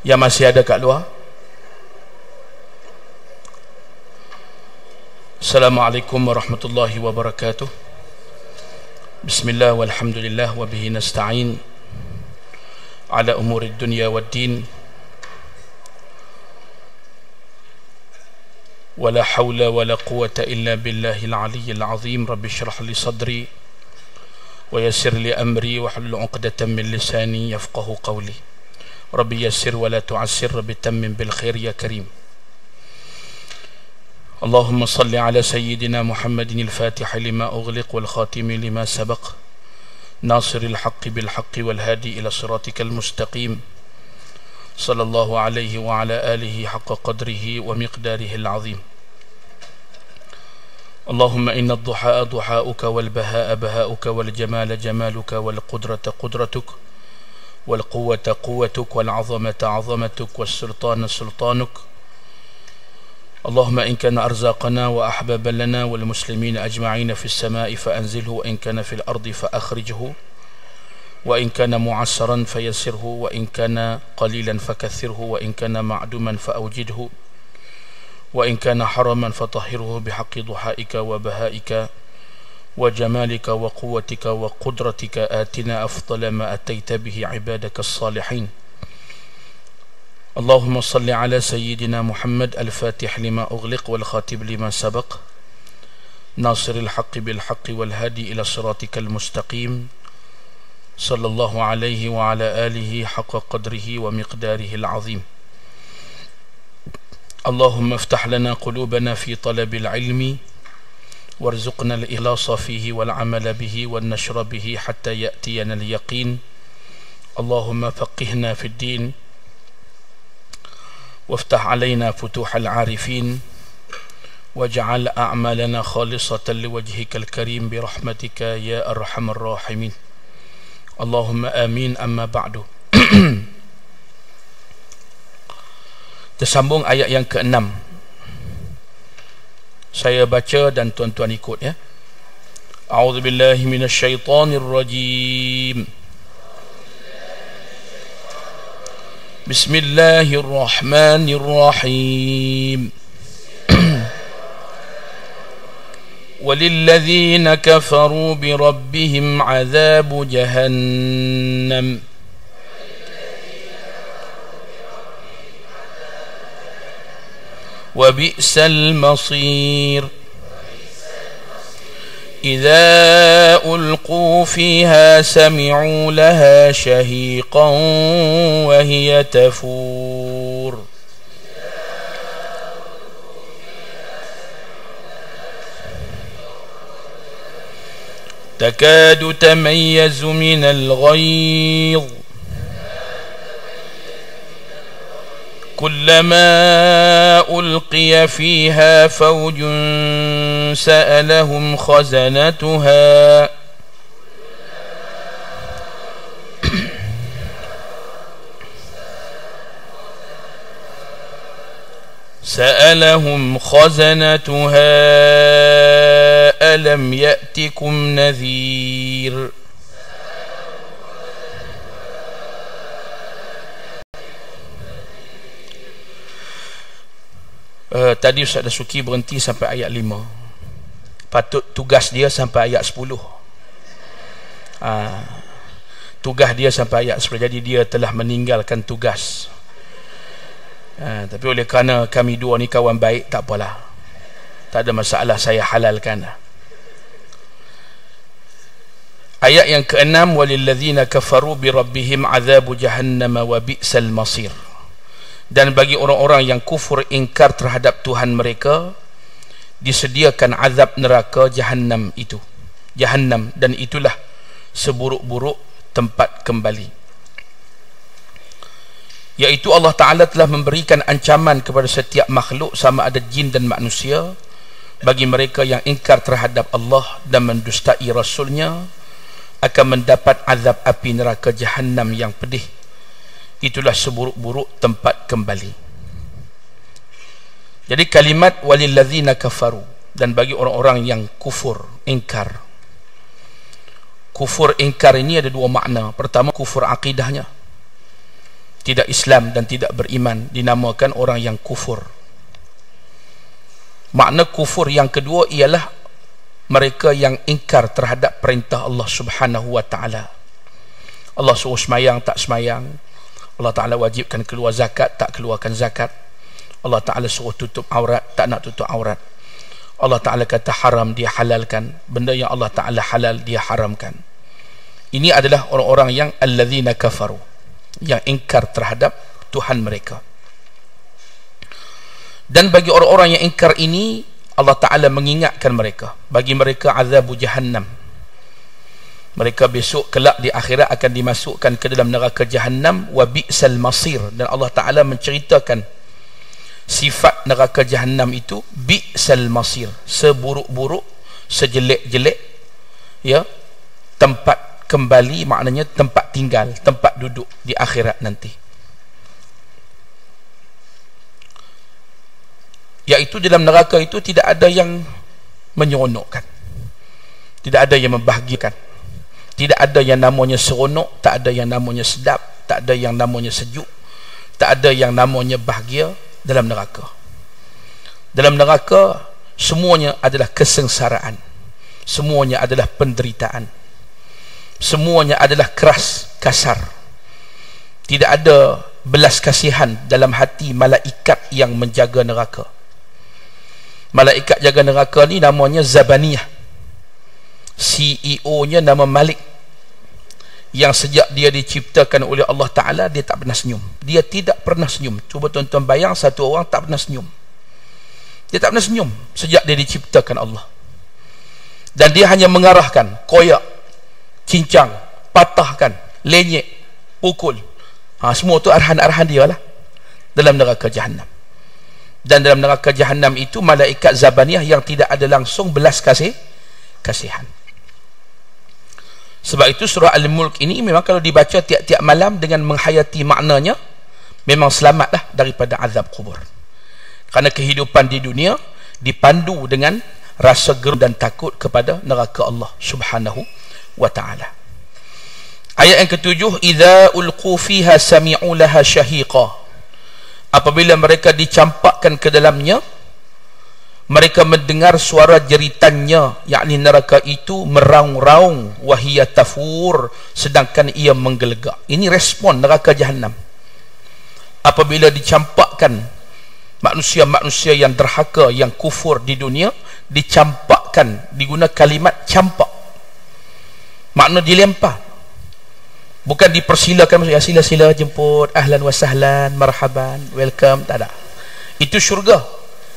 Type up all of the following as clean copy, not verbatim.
yang masih ada kat luar. Assalamualaikum warahmatullahi wabarakatuh. Bismillah walhamdulillah wa bihi nasta'in ala umuri dunya wad din. Wala hawla wala quwata illa billahil aliyyil azim. Rabbi shrah li sadri wa yassir li amri wa hlul 'uqdatam min lisani yafqahu qawli. Rabbi yassir wa la tu'assir, Rabbi tammim bil khair ya karim. اللهم صل على سيدنا محمد الفاتح لما أغلق والخاتم لما سبق ناصر الحق بالحق والهادي إلى صراطك المستقيم صلى الله عليه وعلى آله حق قدره ومقداره العظيم. اللهم إن الضحاء ضحاؤك والبهاء بهاؤك والجمال جمالك والقدرة قدرتك والقوة قوتك والعظمة عظمتك والسلطان سلطانك. اللهم إن كان أرزاقنا وأحباب لنا والمسلمين أجمعين في السماء فأنزله، وإن كان في الأرض فأخرجه، وإن كان معسرا فيسره، وإن كان قليلا فكثره، وإن كان معدوما فأوجده، وإن كان حرما فطهره بحق ضحائك وبهائك وجمالك وقوتك وقدرتك. آتنا أفضل ما أتيت به عبادك الصالحين. اللهم صل على سيدنا محمد الفاتح لما أغلق والخاتم لما سبق ناصر الحق بالحق والهادي إلى صراطك المستقيم صلى الله عليه وعلى آله حق قدره ومقداره العظيم. اللهم افتح لنا قلوبنا في طلب العلم وارزقنا الإخلاص فيه والعمل به والنشر به حتى يأتينا اليقين. اللهم فقهنا في الدين وافتح علينا فتوح العارفين واجعل أعمالنا خالصة لوجهك الكريم برحمتك يا أرحم الراحمين. اللهم آمين. أما بعد. Tersambung ayat yang ke-6. Saya baca dan tuan-tuan ikut ya. A'udzubillahi minasyaitonirrajim. بسم الله الرحمن الرحيم. وللذين كفروا بربهم عذاب جهنم وبئس المصير. إذا ألقوا فيها سمعوا لها شهيقا وهي تفور. تكاد تميز من الغيظ كلما ألقي فيها فوج سألهم خزنتها ألم يأتكم نذير. Tadi Ustaz Dasuki berhenti sampai ayat 5. Patut tugas dia sampai ayat 10. Tugas dia sampai ayat 10. Jadi dia telah meninggalkan tugas. Tapi oleh kerana kami dua ni kawan baik, tak apalah, tak ada masalah, saya halalkan. Ayat yang ke-6. Walilladzina kafaru birabbihim azabu jahannam wa bi'sal masir. Dan bagi orang-orang yang kufur ingkar terhadap Tuhan mereka, disediakan azab neraka Jahannam itu. Jahannam, dan itulah seburuk-buruk tempat kembali. Iaitu Allah Ta'ala telah memberikan ancaman kepada setiap makhluk, sama ada jin dan manusia, bagi mereka yang ingkar terhadap Allah dan mendustai Rasulnya, akan mendapat azab api neraka Jahannam yang pedih. Itulah seburuk-buruk tempat kembali. Jadi kalimat walilladzina kafaru, dan bagi orang-orang yang kufur, ingkar. Kufur ingkar ini ada dua makna. Pertama, kufur akidahnya. tidak Islam dan tidak beriman, dinamakan orang yang kufur. Makna kufur yang kedua ialah mereka yang ingkar terhadap perintah Allah Subhanahu wa ta'ala. Allah suruh semayang, tak semayang. Allah Ta'ala wajibkan keluar zakat, tak keluarkan zakat. Allah Ta'ala suruh tutup aurat, tak nak tutup aurat. Allah Ta'ala kata haram, dia halalkan. Benda yang Allah Ta'ala halal, dia haramkan. Ini adalah orang-orang yang alladzina kafaru, yang ingkar terhadap Tuhan mereka. Dan bagi orang-orang yang ingkar ini, Allah Ta'ala mengingatkan mereka, bagi mereka azabu jahannam. Mereka besok kelak di akhirat akan dimasukkan ke dalam neraka jahannam, wa bi'sal masir. Dan Allah Ta'ala menceritakan sifat neraka jahannam itu, bi'sal masir, seburuk-buruk, sejelek-jelek, ya, tempat kembali, maknanya tempat tinggal, tempat duduk di akhirat nanti. Iaitu dalam neraka itu tidak ada yang menyeronokkan, tidak ada yang membahagiakan, tidak ada yang namanya seronok, tak ada yang namanya sedap, tak ada yang namanya sejuk, tak ada yang namanya bahagia dalam neraka. Dalam neraka semuanya adalah kesengsaraan, semuanya adalah penderitaan, semuanya adalah keras, kasar. Tidak ada belas kasihan dalam hati malaikat yang menjaga neraka. Malaikat jaga neraka ni namanya Zabaniyah. CEO-nya nama Malik, yang sejak dia diciptakan oleh Allah Ta'ala, dia tak pernah senyum. Dia tidak pernah senyum. Cuba tuan-tuan bayang, satu orang tak pernah senyum. Dia tak pernah senyum sejak dia diciptakan Allah. Dan dia hanya mengarahkan, koyak, cincang, patahkan, lenyek, pukul. Semua tu arahan-arahan dia lah dalam neraka jahannam. Dan dalam neraka jahannam itu malaikat Zabaniyah yang tidak ada langsung belas kasihan. Sebab itu surah Al-Mulk ini memang kalau dibaca tiap-tiap malam dengan menghayati maknanya, memang selamatlah daripada azab kubur. Kerana kehidupan di dunia dipandu dengan rasa geram dan takut kepada neraka Allah Subhanahu wa ta'ala. Ayat yang ketujuh, idza ulqu fiha sami'u laha syahiqa. Apabila mereka dicampakkan ke dalamnya, mereka mendengar suara jeritannya, yakni neraka itu meraung-raung, wahiyya tafur, sedangkan ia menggelegak. Ini respon neraka jahannam apabila dicampakkan manusia-manusia yang derhaka, yang kufur di dunia, dicampakkan, digunakan kalimat campak, makna dilempar, bukan dipersilakan, ya sila-sila jemput, ahlan wa sahlan, marhaban, welcome, tak ada. Itu syurga,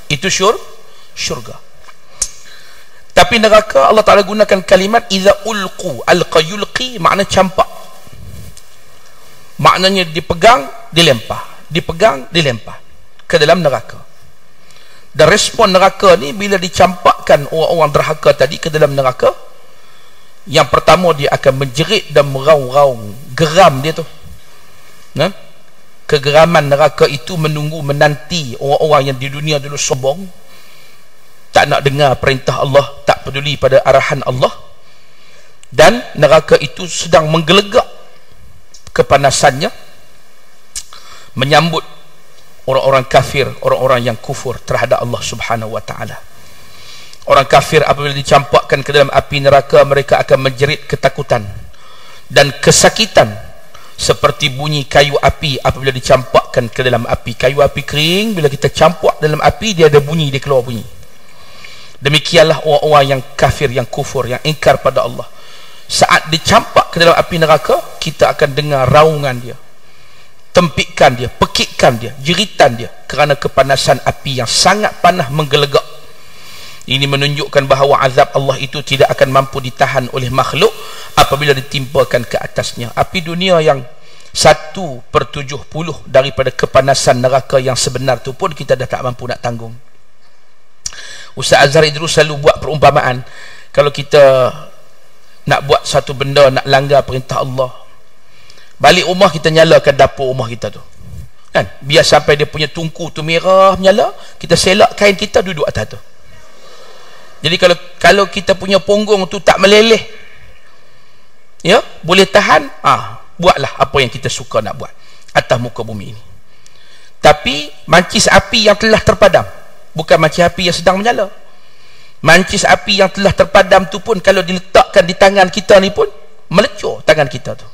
itu syurga. Tapi neraka Allah Ta'ala gunakan kalimat idza ulqu, alqa yulqi, makna campak, maknanya dipegang, dilempar, dipegang, dilempar ke dalam neraka. Dan respon neraka ni bila dicampakkan orang-orang derhaka tadi ke dalam neraka, yang pertama dia akan menjerit dan meraung-raung, geram dia tu. Kegeraman neraka itu menanti orang-orang yang di dunia dulu sombong, tak nak dengar perintah Allah, tak peduli pada arahan Allah. Dan neraka itu sedang menggelegak kepanasannya menyambut orang-orang kafir, orang-orang yang kufur terhadap Allah Subhanahu wa ta'ala. Orang kafir apabila dicampakkan ke dalam api neraka, mereka akan menjerit ketakutan dan kesakitan seperti bunyi kayu api apabila dicampakkan ke dalam api. Kayu api kering, bila kita campak dalam api, dia ada bunyi, dia keluar bunyi. Demikianlah orang-orang yang kafir, yang kufur, yang ingkar pada Allah. Saat dicampak ke dalam api neraka, kita akan dengar raungan dia, tempikan dia, pekikkan dia, jeritan dia, kerana kepanasan api yang sangat panas menggelegak. Ini menunjukkan bahawa azab Allah itu tidak akan mampu ditahan oleh makhluk apabila ditimpakan ke atasnya. Api dunia yang 1/70 daripada kepanasan neraka yang sebenar tu pun kita dah tak mampu nak tanggung. Ustaz Azhar Idrus selalu buat perumpamaan, kalau kita nak buat satu benda, nak langgar perintah Allah, balik rumah kita nyalakan dapur rumah kita tu kan, biar sampai dia punya tungku tu merah menyala, kita selak kain kita duduk atas tu. Jadi kalau kita punya punggung tu tak meleleh, ya, boleh tahan, buatlah apa yang kita suka nak buat. atas muka bumi ini. Tapi mancis api yang telah terpadam, bukan mancis api yang sedang menyala. Mancis api yang telah terpadam tu pun kalau diletakkan di tangan kita ni pun melecur tangan kita tu,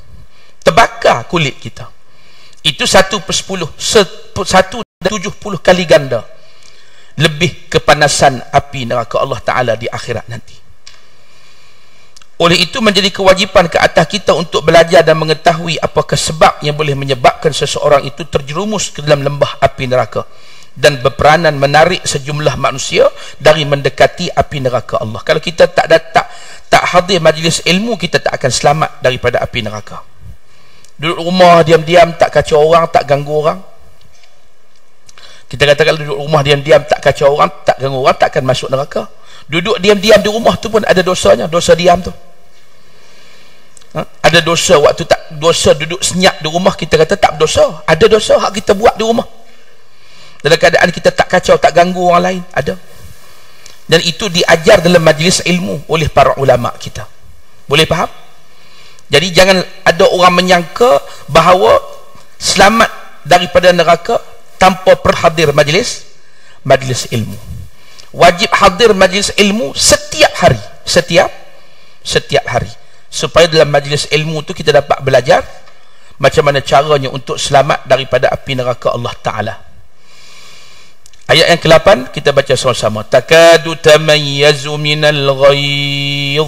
terbakar kulit kita. Itu 1/10, 1/70 kali ganda lebih kepanasan api neraka Allah Ta'ala di akhirat nanti. Oleh itu menjadi kewajipan ke atas kita untuk belajar dan mengetahui apakah sebab yang boleh menyebabkan seseorang itu terjerumus ke dalam lembah api neraka dan berperanan menarik sejumlah manusia dari mendekati api neraka Allah. Kalau kita tak hadir majlis ilmu, kita tak akan selamat daripada api neraka. Duduk rumah diam-diam, tak kacau orang, tak ganggu orang. Kita katakan duduk rumah diam-diam, tak kacau orang, tak ganggu orang, tak akan masuk neraka. Duduk diam-diam di rumah tu pun ada dosanya, dosa diam tu. Ada dosa waktu dosa duduk senyap di rumah, kita kata tak berdosa. Ada dosa hak kita buat di rumah dalam keadaan kita tak kacau, tak ganggu orang lain, ada. Dan itu diajar dalam majlis ilmu oleh para ulama kita. Boleh faham? Jadi jangan ada orang menyangka bahawa selamat daripada neraka tanpa perhadir majlis ilmu. Wajib hadir majlis ilmu setiap hari, setiap hari, supaya dalam majlis ilmu tu kita dapat belajar macam mana caranya untuk selamat daripada api neraka Allah Ta'ala. Ayat yang ke-8 kita baca sama-sama. Takadu tamayyazu minal ghayz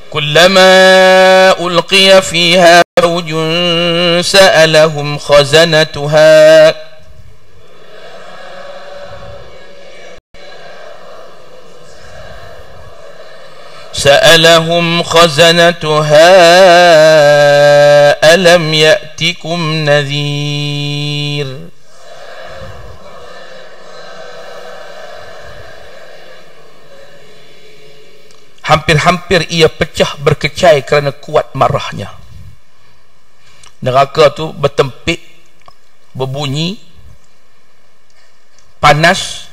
kullama ulqiya fiha fawjun sa'alahum khazanatuha سألهم خزنتها ألم يأتكم نذير. Hampir-hampir ia pecah berkecai kerana kuat marahnya. Neraka tu bertempik, berbunyi, panas,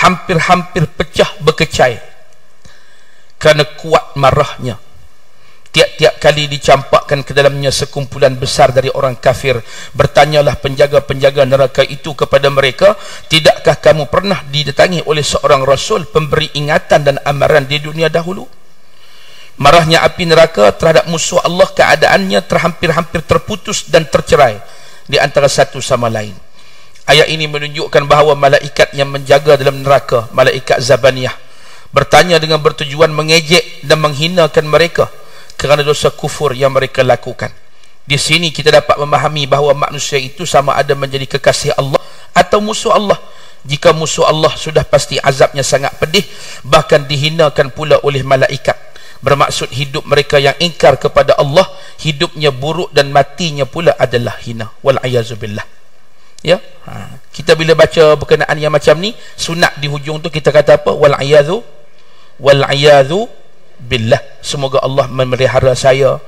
hampir-hampir pecah berkecai kerana kuat marahnya. Tiap-tiap kali dicampakkan ke dalamnya sekumpulan besar dari orang kafir, bertanyalah penjaga-penjaga neraka itu kepada mereka, tidakkah kamu pernah didatangi oleh seorang rasul pemberi ingatan dan amaran di dunia dahulu? Marahnya api neraka terhadap musuh Allah keadaannya terhampir-hampir terputus dan tercerai di antara satu sama lain. Ayat ini menunjukkan bahawa malaikat yang menjaga dalam neraka, malaikat Zabaniyah, bertanya dengan bertujuan mengejek dan menghinakan mereka kerana dosa kufur yang mereka lakukan. Di sini kita dapat memahami bahawa manusia itu sama ada menjadi kekasih Allah atau musuh Allah. Jika musuh Allah, sudah pasti azabnya sangat pedih, bahkan dihinakan pula oleh malaikat. Bermaksud hidup mereka yang ingkar kepada Allah, hidupnya buruk dan matinya pula adalah hina. Wal'ayazubillah. Ya, kita bila baca berkenaan yang macam ni, sunat di hujung tu kita kata apa? Wal'ayadhu billah. Semoga Allah memelihara saya,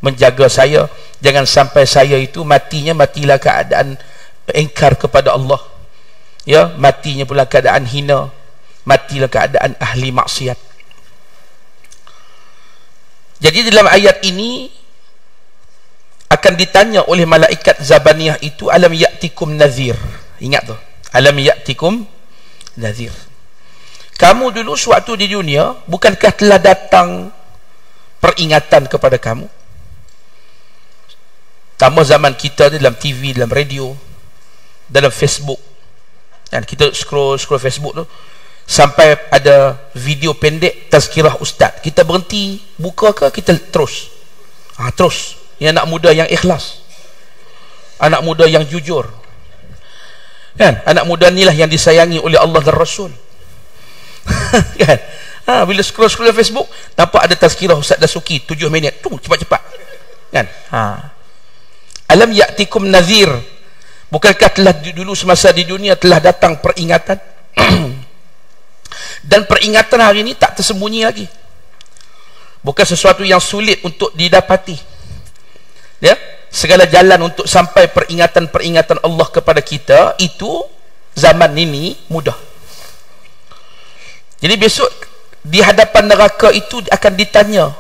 menjaga saya, jangan sampai saya itu matilah keadaan ingkar kepada Allah, ya, matinya pula keadaan hina, matilah keadaan ahli maksiat. Jadi dalam ayat ini akan ditanya oleh malaikat Zabaniyah itu, alam ya'tikum nadhir. Ingat tu, alam ya'tikum nadhir. Kamu dulu sewaktu di dunia, bukankah telah datang peringatan kepada kamu? Tambah zaman kita dalam TV, dalam radio, dalam Facebook, dan kita scroll Facebook tu sampai ada video pendek tazkirah ustaz, kita berhenti buka ke kita terus? Terus. Yang anak muda yang ikhlas, anak muda yang jujur, kan? Anak muda inilah yang disayangi oleh Allah dan Rasul. Kan? Bila scroll Facebook nampak ada tazkirah Ustaz Dasuki 7 minit tu, cepat-cepat, kan? Alam ya'tikum nadhir, bukankah telah dulu semasa di dunia telah datang peringatan? Dan peringatan hari ini tak tersembunyi lagi, bukan sesuatu yang sulit untuk didapati, ya. Segala jalan untuk sampai peringatan-peringatan Allah kepada kita itu zaman ini mudah. Jadi besok di hadapan neraka itu akan ditanya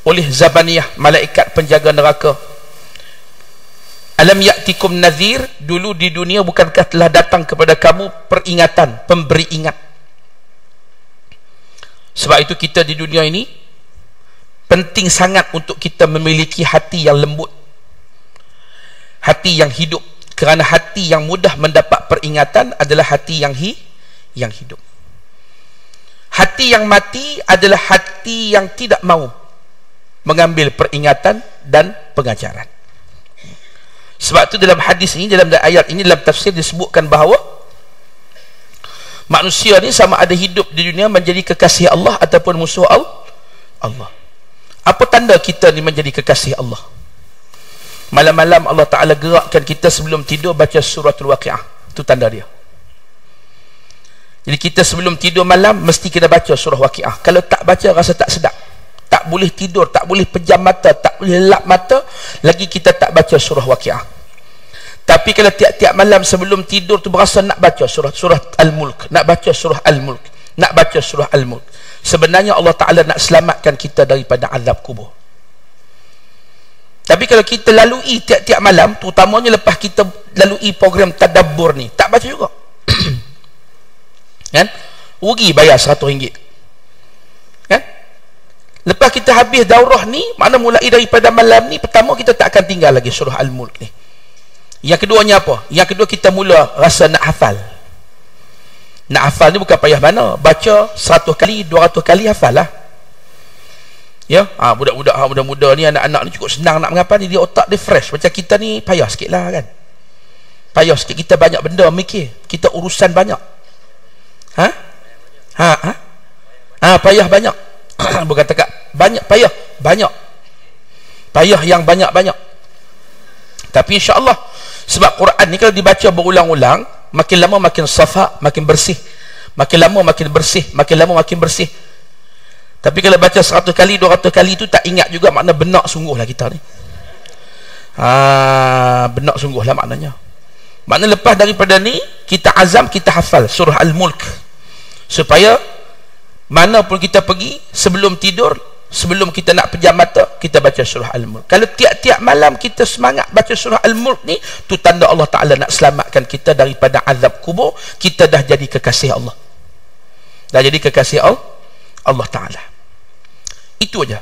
oleh Zabaniyah, malaikat penjaga neraka. Alam ya'tikum nadhir, dulu di dunia bukankah telah datang kepada kamu peringatan, pemberi ingat. Sebab itu kita di dunia ini penting sangat untuk kita memiliki hati yang lembut, hati yang hidup, kerana hati yang mudah mendapat peringatan adalah hati yang hidup. Hati yang mati adalah hati yang tidak mau mengambil peringatan dan pengajaran. Sebab itu dalam hadis ini, dalam ayat ini, dalam tafsir disebutkan bahawa manusia ni sama ada hidup di dunia menjadi kekasih Allah ataupun musuh Allah. Apa tanda kita ni menjadi kekasih Allah? Malam-malam Allah Ta'ala gerakkan kita sebelum tidur baca suratul Waqi'ah. Itu tanda dia. Jadi kita sebelum tidur malam mesti kita baca surah Waqi'ah. Kalau tak baca rasa tak sedap, tak boleh tidur, tak boleh pejam mata, tak boleh lelap mata, lagi kita tak baca surah Waqi'ah. Tapi kalau tiap-tiap malam sebelum tidur tu berasa nak baca surah Al-Mulk, nak baca surah Al-Mulk, nak baca surah Al-Mulk, sebenarnya Allah Ta'ala nak selamatkan kita daripada azab kubur. Tapi kalau kita lalui tiap-tiap malam, terutamanya lepas kita lalui program tadabbur ni, tak baca juga kan? Rugi bayar RM100 kan? Lepas kita habis daurah ni, mana mulai daripada malam ni, pertama kita tak akan tinggal lagi surah Al-Mulk ni. Yang keduanya apa? Yang kedua kita mula rasa nak hafal. Nak hafal ni bukan payah mana, baca 100 kali, 200 kali hafal lah. Ya, budak-budak muda-muda ni, anak-anak ni cukup senang nak menghafal ni, dia otak dia fresh. Macam kita ni payah sikit lah kan. Payah sikit, kita banyak benda mikir, kita urusan banyak. Payah banyak. Bukan tekak banyak, payah banyak. Payah yang banyak-banyak. Tapi insya-Allah, sebab Quran ni kalau dibaca berulang-ulang, makin lama makin safa, makin bersih. Makin lama makin bersih, makin lama makin bersih. Tapi kalau baca 100 kali, 200 kali tu tak ingat juga, makna benak sungguh lah kita ni. Benak sungguh lah maknanya. Makna lepas daripada ni, kita azam, kita hafal surah Al-Mulk. Supaya mana pun kita pergi, sebelum tidur, sebelum kita nak pejam mata, kita baca surah Al-Mulk. Kalau tiap-tiap malam kita semangat baca surah Al-Mulk ni, tu tanda Allah Ta'ala nak selamatkan kita daripada azab kubur. Kita dah jadi kekasih Allah. Dah jadi kekasih Allah Ta'ala. Itu aja.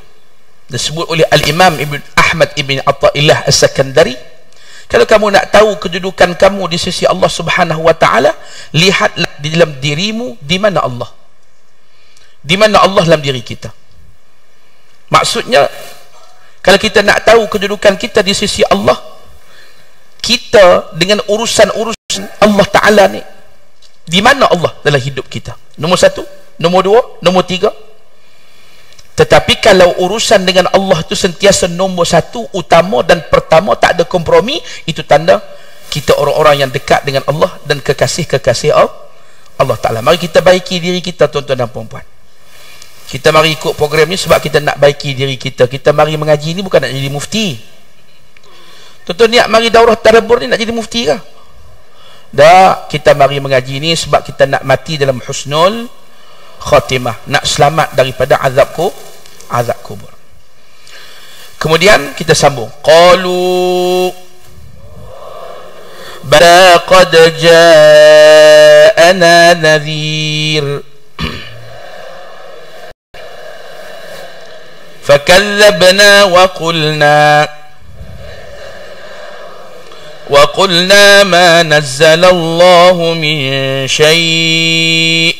Disebut oleh Al-Imam Ibn Ahmad Ibn Atta'illah As-Sakandari, kalau kamu nak tahu kedudukan kamu di sisi Allah Subhanahu Wa Ta'ala, lihatlah di dalam dirimu, di mana Allah. Di mana Allah dalam diri kita. Maksudnya, kalau kita nak tahu kedudukan kita di sisi Allah, kita dengan urusan-urusan Allah Ta'ala ni, di mana Allah dalam hidup kita? Nombor 1, nombor 2, nombor 3. Tetapi kalau urusan dengan Allah itu sentiasa nombor 1, utama dan pertama, tak ada kompromi, itu tanda kita orang-orang yang dekat dengan Allah dan kekasih-kekasih Allah Ta'ala. Mari kita baiki diri kita, tuan-tuan dan puan-puan. Kita mari ikut program ni sebab kita nak baiki diri kita. Kita mari mengaji ni bukan nak jadi mufti. Tuan-tuan niat mari daurah tadabbur ni nak jadi mufti ke? Dah, kita mari mengaji ni sebab kita nak mati dalam husnul khatimah, nak selamat daripada azab kubur. Kemudian kita sambung. Qalu bala qad ja'ana nadhir fakadzabna wa qulna ma nazzala Allahu min syai'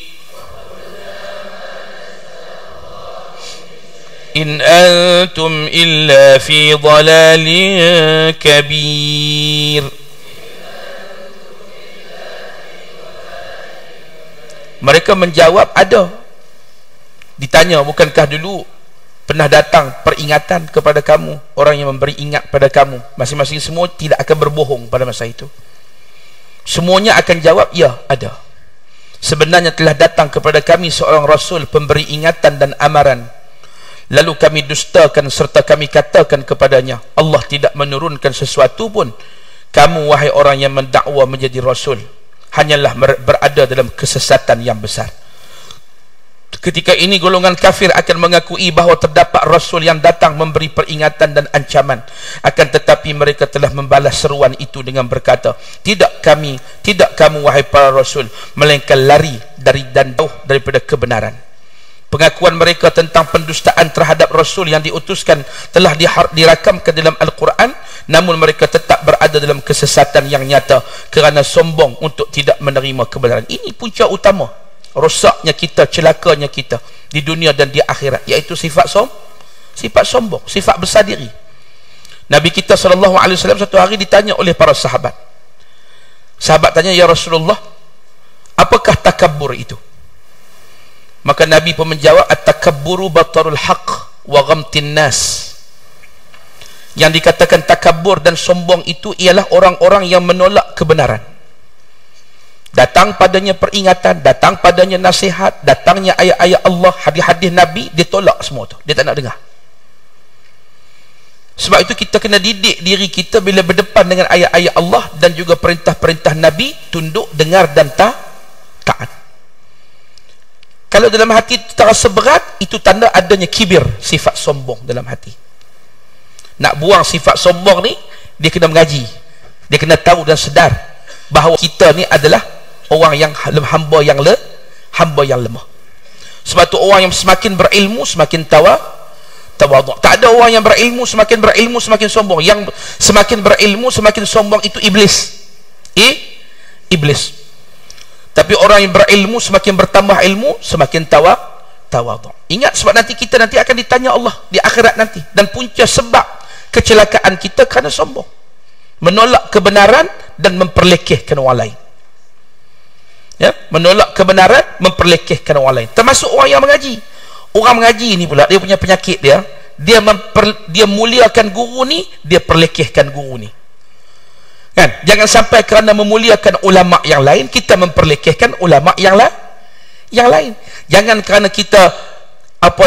in antum illa fi dhalalin kabir. Mereka menjawab, ada. Ditanya, bukankah dulu pernah datang peringatan kepada kamu, orang yang memberi ingat pada kamu? Masing-masing semua tidak akan berbohong pada masa itu. Semuanya akan jawab, ya, ada. Sebenarnya telah datang kepada kami seorang rasul pemberi ingatan dan amaran. Lalu kami dustakan serta kami katakan kepadanya, Allah tidak menurunkan sesuatu pun. Kamu wahai orang yang mendakwa menjadi rasul, hanyalah berada dalam kesesatan yang besar. Ketika ini golongan kafir akan mengakui bahawa terdapat Rasul yang datang memberi peringatan dan ancaman. Akan tetapi mereka telah membalas seruan itu dengan berkata, tidak kamu wahai para Rasul, melainkan lari dari dan jauh daripada kebenaran. Pengakuan mereka tentang pendustaan terhadap Rasul yang diutuskan telah dirakamkan dalam Al-Quran, namun mereka tetap berada dalam kesesatan yang nyata kerana sombong untuk tidak menerima kebenaran. Ini punca utama rosaknya kita, celakanya kita di dunia dan di akhirat, iaitu sifat sombong, sifat besar diri. Nabi kita SAW satu hari ditanya oleh para sahabat. Sahabat tanya, ya Rasulullah, apakah takabbur itu? Maka Nabi pun menjawab, at-takabburu batarul haq wa ghamtin nas. Yang dikatakan takabbur dan sombong itu ialah orang-orang yang menolak kebenaran. Datang padanya peringatan, datang padanya nasihat, datangnya ayat-ayat Allah, hadis-hadis Nabi, dia tolak semua tu, dia tak nak dengar. Sebab itu kita kena didik diri kita bila berdepan dengan ayat-ayat Allah dan juga perintah-perintah Nabi, tunduk, dengar dan taat. Kalau dalam hati terasa berat, itu tanda adanya kibir, sifat sombong dalam hati. Nak buang sifat sombong ni, dia kena mengaji, dia kena tahu dan sedar bahawa kita ni adalah orang yang hamba yang lemah. Sebab tu orang yang semakin berilmu semakin tawaduk. Tak ada orang yang berilmu semakin sombong. Yang semakin berilmu semakin sombong itu iblis. Iblis. Tapi orang yang berilmu semakin bertambah ilmu semakin tawaduk. Ingat, sebab nanti kita akan ditanya Allah di akhirat nanti, dan punca sebab kecelakaan kita kerana sombong, menolak kebenaran dan memperlekehkan orang lain. Ya, menolak kebenaran, memperlekehkan orang lain, termasuk orang yang mengaji. Orang mengaji ni pula, dia punya penyakit dia muliakan guru ni, dia perlekehkan guru ni. Kan? Jangan sampai kerana memuliakan ulama yang lain, kita memperlekehkan ulama yang lain. Jangan kerana kita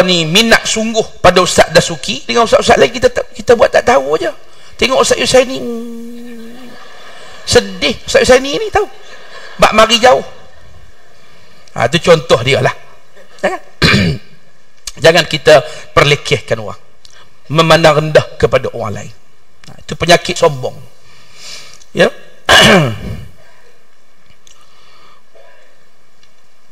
minat sungguh pada Ustaz Dasuki, dengan ustaz-ustaz lain kita buat tak tahu aja. Tengok Ustaz Yusaini sedih, Ustaz Yusaini ni tahu bak mari jauh. Itu contoh dia lah. Jangan kita perlekehkan orang, memandang rendah kepada orang lain. Itu penyakit sombong. Ya.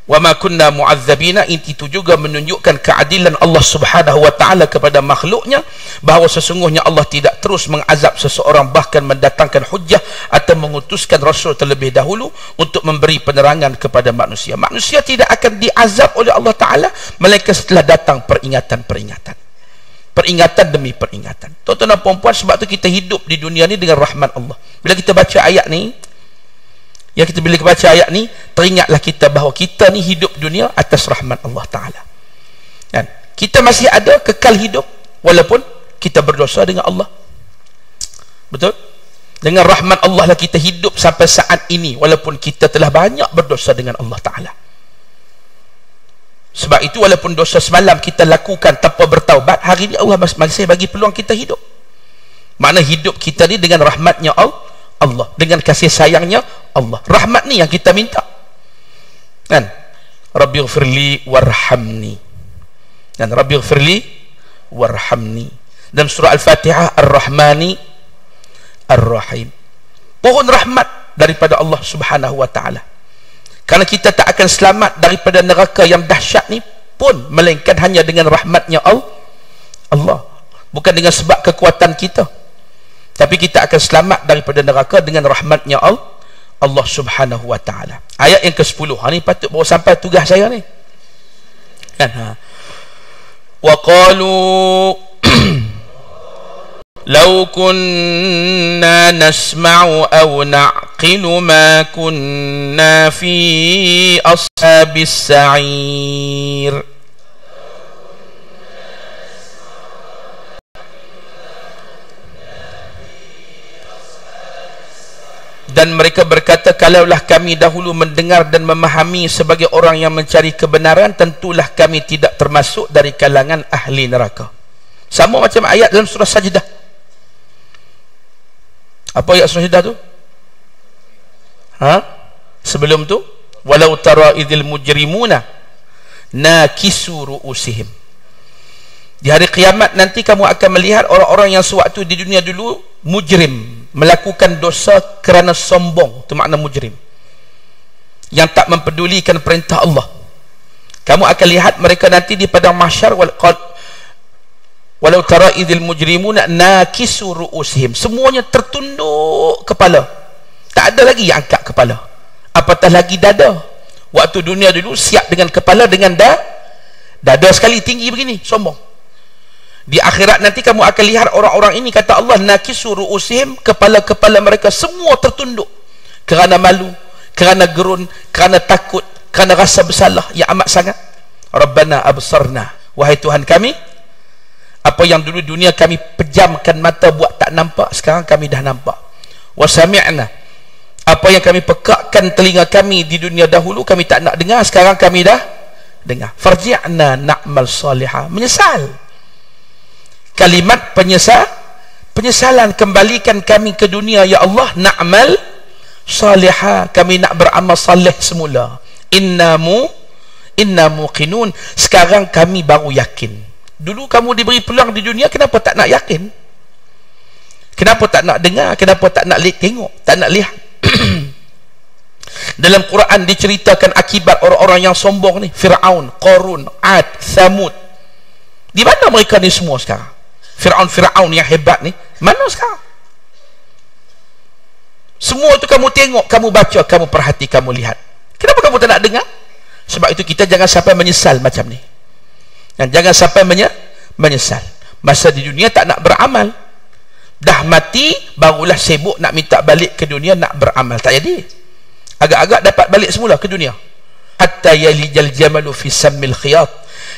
Wa ma kunna mu'adzabina, itu juga menunjukkan keadilan Allah Subhanahu wa taala kepada makhluknya, bahawa sesungguhnya Allah tidak terus mengazab seseorang, bahkan mendatangkan hujjah atau mengutuskan rasul terlebih dahulu untuk memberi penerangan kepada manusia. Manusia tidak akan diazab oleh Allah taala melainkan setelah datang peringatan demi peringatan. Tuan-tuan dan puan-puan, sebab tu kita hidup di dunia ni dengan rahmat Allah. Bila kita baca ayat ni, bila kita baca ayat ni, teringatlah kita bahawa kita ni hidup dunia atas rahmat Allah Ta'ala. Dan kita masih ada kekal hidup walaupun kita berdosa dengan Allah. Betul? Dengan rahmat Allah lah kita hidup sampai saat ini, walaupun kita telah banyak berdosa dengan Allah Ta'ala. Sebab itu walaupun dosa semalam kita lakukan tanpa bertaubat, hari ini Allah masih bagi peluang kita hidup. Makna hidup kita ni dengan rahmatnya Allah, dengan kasih sayangnya Allah. Rahmat ni yang kita minta, kan? Rabbighfirli warhamni, dan Rabbighfirli warhamni. Dalam surah Al-Fatihah, Ar-Rahmani Ar-Rahim, pohon rahmat daripada Allah Subhanahu wa ta'ala. Kerana kita tak akan selamat daripada neraka yang dahsyat ni pun melainkan hanya dengan rahmatnya Allah, bukan dengan sebab kekuatan kita. Tapi kita akan selamat daripada neraka dengan rahmatnya Allah Subhanahu wa ta'ala. Ayat yang ke-10 ni patut bawa sampai tugas saya ni, kan? Wa qalu law kunna nasma'u aw na'qilu ma kunna fi ashabis sa'ir. Dan mereka berkata, kalaulah kami dahulu mendengar dan memahami sebagai orang yang mencari kebenaran, tentulah kami tidak termasuk dari kalangan ahli neraka. Sama macam ayat dalam surah Sajdah. Apa ayat surah Sajdah tu? Sebelum tu, walau tara idzil mujrimuna nakisu ru'usihim. Di hari kiamat nanti kamu akan melihat orang-orang yang sewaktu di dunia dulu mujrim, melakukan dosa kerana sombong, itu makna mujrim, yang tak mempedulikan perintah Allah. Kamu akan lihat mereka nanti di padang mahsyar, walau tara idzil mujrimuna nakisu ru'usihim, semuanya tertunduk kepala, tak ada lagi yang angkat kepala, apatah lagi dada. Waktu dunia dulu siap dengan kepala, dengan dada sekali tinggi begini, sombong. Di akhirat nanti kamu akan lihat orang-orang ini, kata Allah, nakisu ru'usihim, kepala-kepala mereka semua tertunduk kerana malu, kerana gerun, kerana takut, kerana rasa bersalah yang amat sangat. Rabbana absarna, wahai Tuhan kami, apa yang dulu dunia kami pejamkan mata buat tak nampak, sekarang kami dah nampak. Wa sami'na, apa yang kami pekakkan telinga kami di dunia dahulu kami tak nak dengar, sekarang kami dah dengar. Farji'na na'mal salihah, menyesal. Kalimat penyesalan, kembalikan kami ke dunia ya Allah, na'mal salihah, kami nak beramal salih semula. Inna muqinun, sekarang kami baru yakin. Dulu kamu diberi peluang di dunia, kenapa tak nak yakin? Kenapa tak nak dengar? Kenapa tak nak tengok, tak nak lihat? Dalam Quran diceritakan akibat orang-orang yang sombong ni, Fir'aun, Qarun, Ad, Thamud. Di mana mereka ni semua sekarang? Fir'aun yang hebat ni mana sekarang? Semua itu kamu tengok, kamu baca, kamu perhati, kamu lihat. Kenapa kamu tak nak dengar? Sebab itu kita jangan sampai menyesal macam ni, dan jangan sampai menyesal. Masa di dunia tak nak beramal, dah mati barulah sibuk nak minta balik ke dunia, nak beramal, tak jadi. Agak-agak dapat balik semula ke dunia. Hatta yalijal jamalu fi sammil khiyat,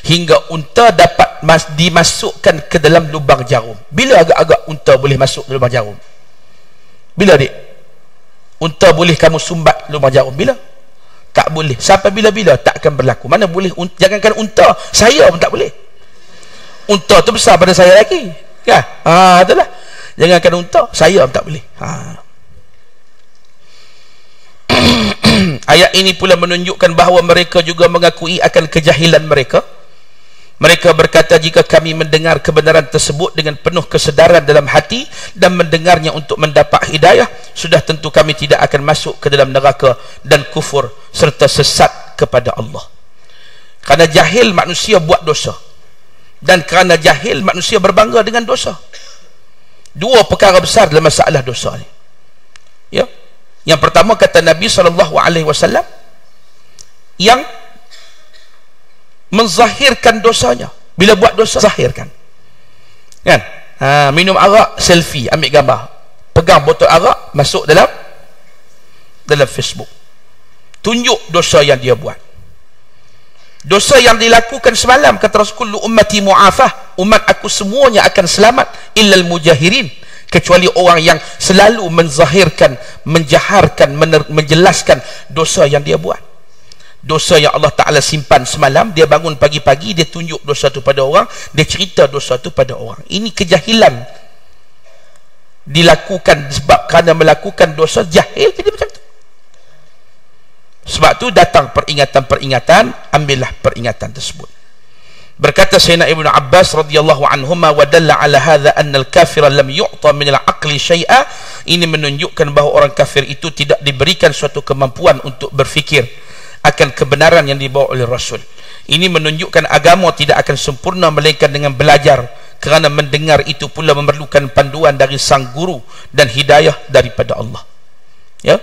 hingga unta dapat dimasukkan ke dalam lubang jarum. Bila agak-agak unta boleh masuk ke lubang jarum? Bila dik? Unta boleh kamu sumbat lubang jarum? Bila? Tak boleh. Sampai bila-bila tak akan berlaku. Mana boleh? Jangankan unta, saya pun tak boleh. Unta tu besar pada saya lagi, kan? Itulah. Jangankan unta, saya pun tak boleh. Ayat ini pula menunjukkan bahawa mereka juga mengakui akan kejahilan mereka. Mereka berkata, jika kami mendengar kebenaran tersebut dengan penuh kesedaran dalam hati dan mendengarnya untuk mendapat hidayah, sudah tentu kami tidak akan masuk ke dalam neraka dan kufur serta sesat kepada Allah. Kerana jahil manusia buat dosa, dan kerana jahil manusia berbangga dengan dosa. Dua perkara besar dalam masalah dosa ni. Ya. Yang pertama, kata Nabi SAW, yang menzahirkan dosanya. Bila buat dosa, zahirkan, kan? Minum arak, selfie, ambil gambar, pegang botol arak, masuk dalam Facebook, tunjuk dosa yang dia buat. Dosa yang dilakukan semalam, kata Rasul, ummati mu'afah, umat aku semuanya akan selamat, illal mujahirin, kecuali orang yang selalu menzahirkan, menjaharkan, menjelaskan dosa yang dia buat. Dosa yang Allah Ta'ala simpan semalam, dia bangun pagi-pagi, dia tunjuk dosa tu pada orang, dia cerita dosa tu pada orang. Ini kejahilan dilakukan sebab kerana melakukan dosa, jahil jadi macam tu. Sebab tu datang peringatan-peringatan, ambillah peringatan tersebut. Berkata Sayyidina Ibnu Abbas radhiyallahu anhuma, wa dalla ala hadha anna al-kafira lam yu'ta min al-aqli syai'a. Ini menunjukkan bahawa orang kafir itu tidak diberikan suatu kemampuan untuk berfikir akan kebenaran yang dibawa oleh Rasul. Ini menunjukkan agama tidak akan sempurna melainkan dengan belajar, kerana mendengar itu pula memerlukan panduan dari sang guru dan hidayah daripada Allah. Ya,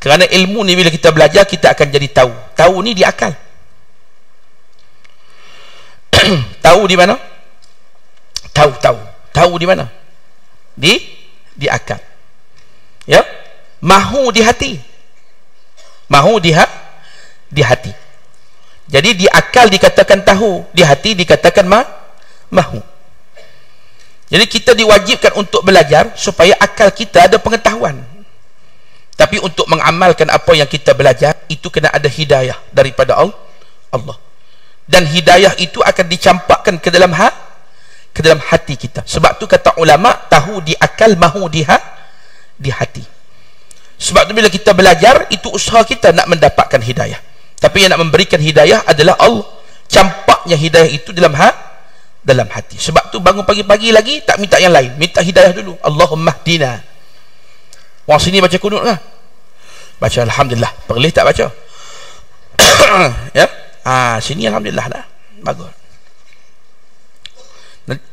kerana ilmu ni bila kita belajar, kita akan jadi tahu. Tahu ni di akal. Tahu di mana? Tahu di mana? Di akal. Ya, mahu di hati. Mahu di hati. Jadi di akal dikatakan tahu, di hati dikatakan mahu. Jadi kita diwajibkan untuk belajar supaya akal kita ada pengetahuan. Tapi untuk mengamalkan apa yang kita belajar, itu kena ada hidayah daripada Allah. Dan hidayah itu akan dicampakkan ke dalam hati kita. Sebab tu kata ulama, tahu di akal, mahu di hati. Sebab tu bila kita belajar, itu usaha kita nak mendapatkan hidayah. Tapi yang nak memberikan hidayah adalah Allah. campaknya hidayah itu dalam hati. Sebab tu bangun pagi-pagi lagi tak minta yang lain, minta hidayah dulu. Allahumma hdina. Orang sini baca kunut lah, baca alhamdulillah. Perlis tak baca? Ya, sini alhamdulillah dah, bagus.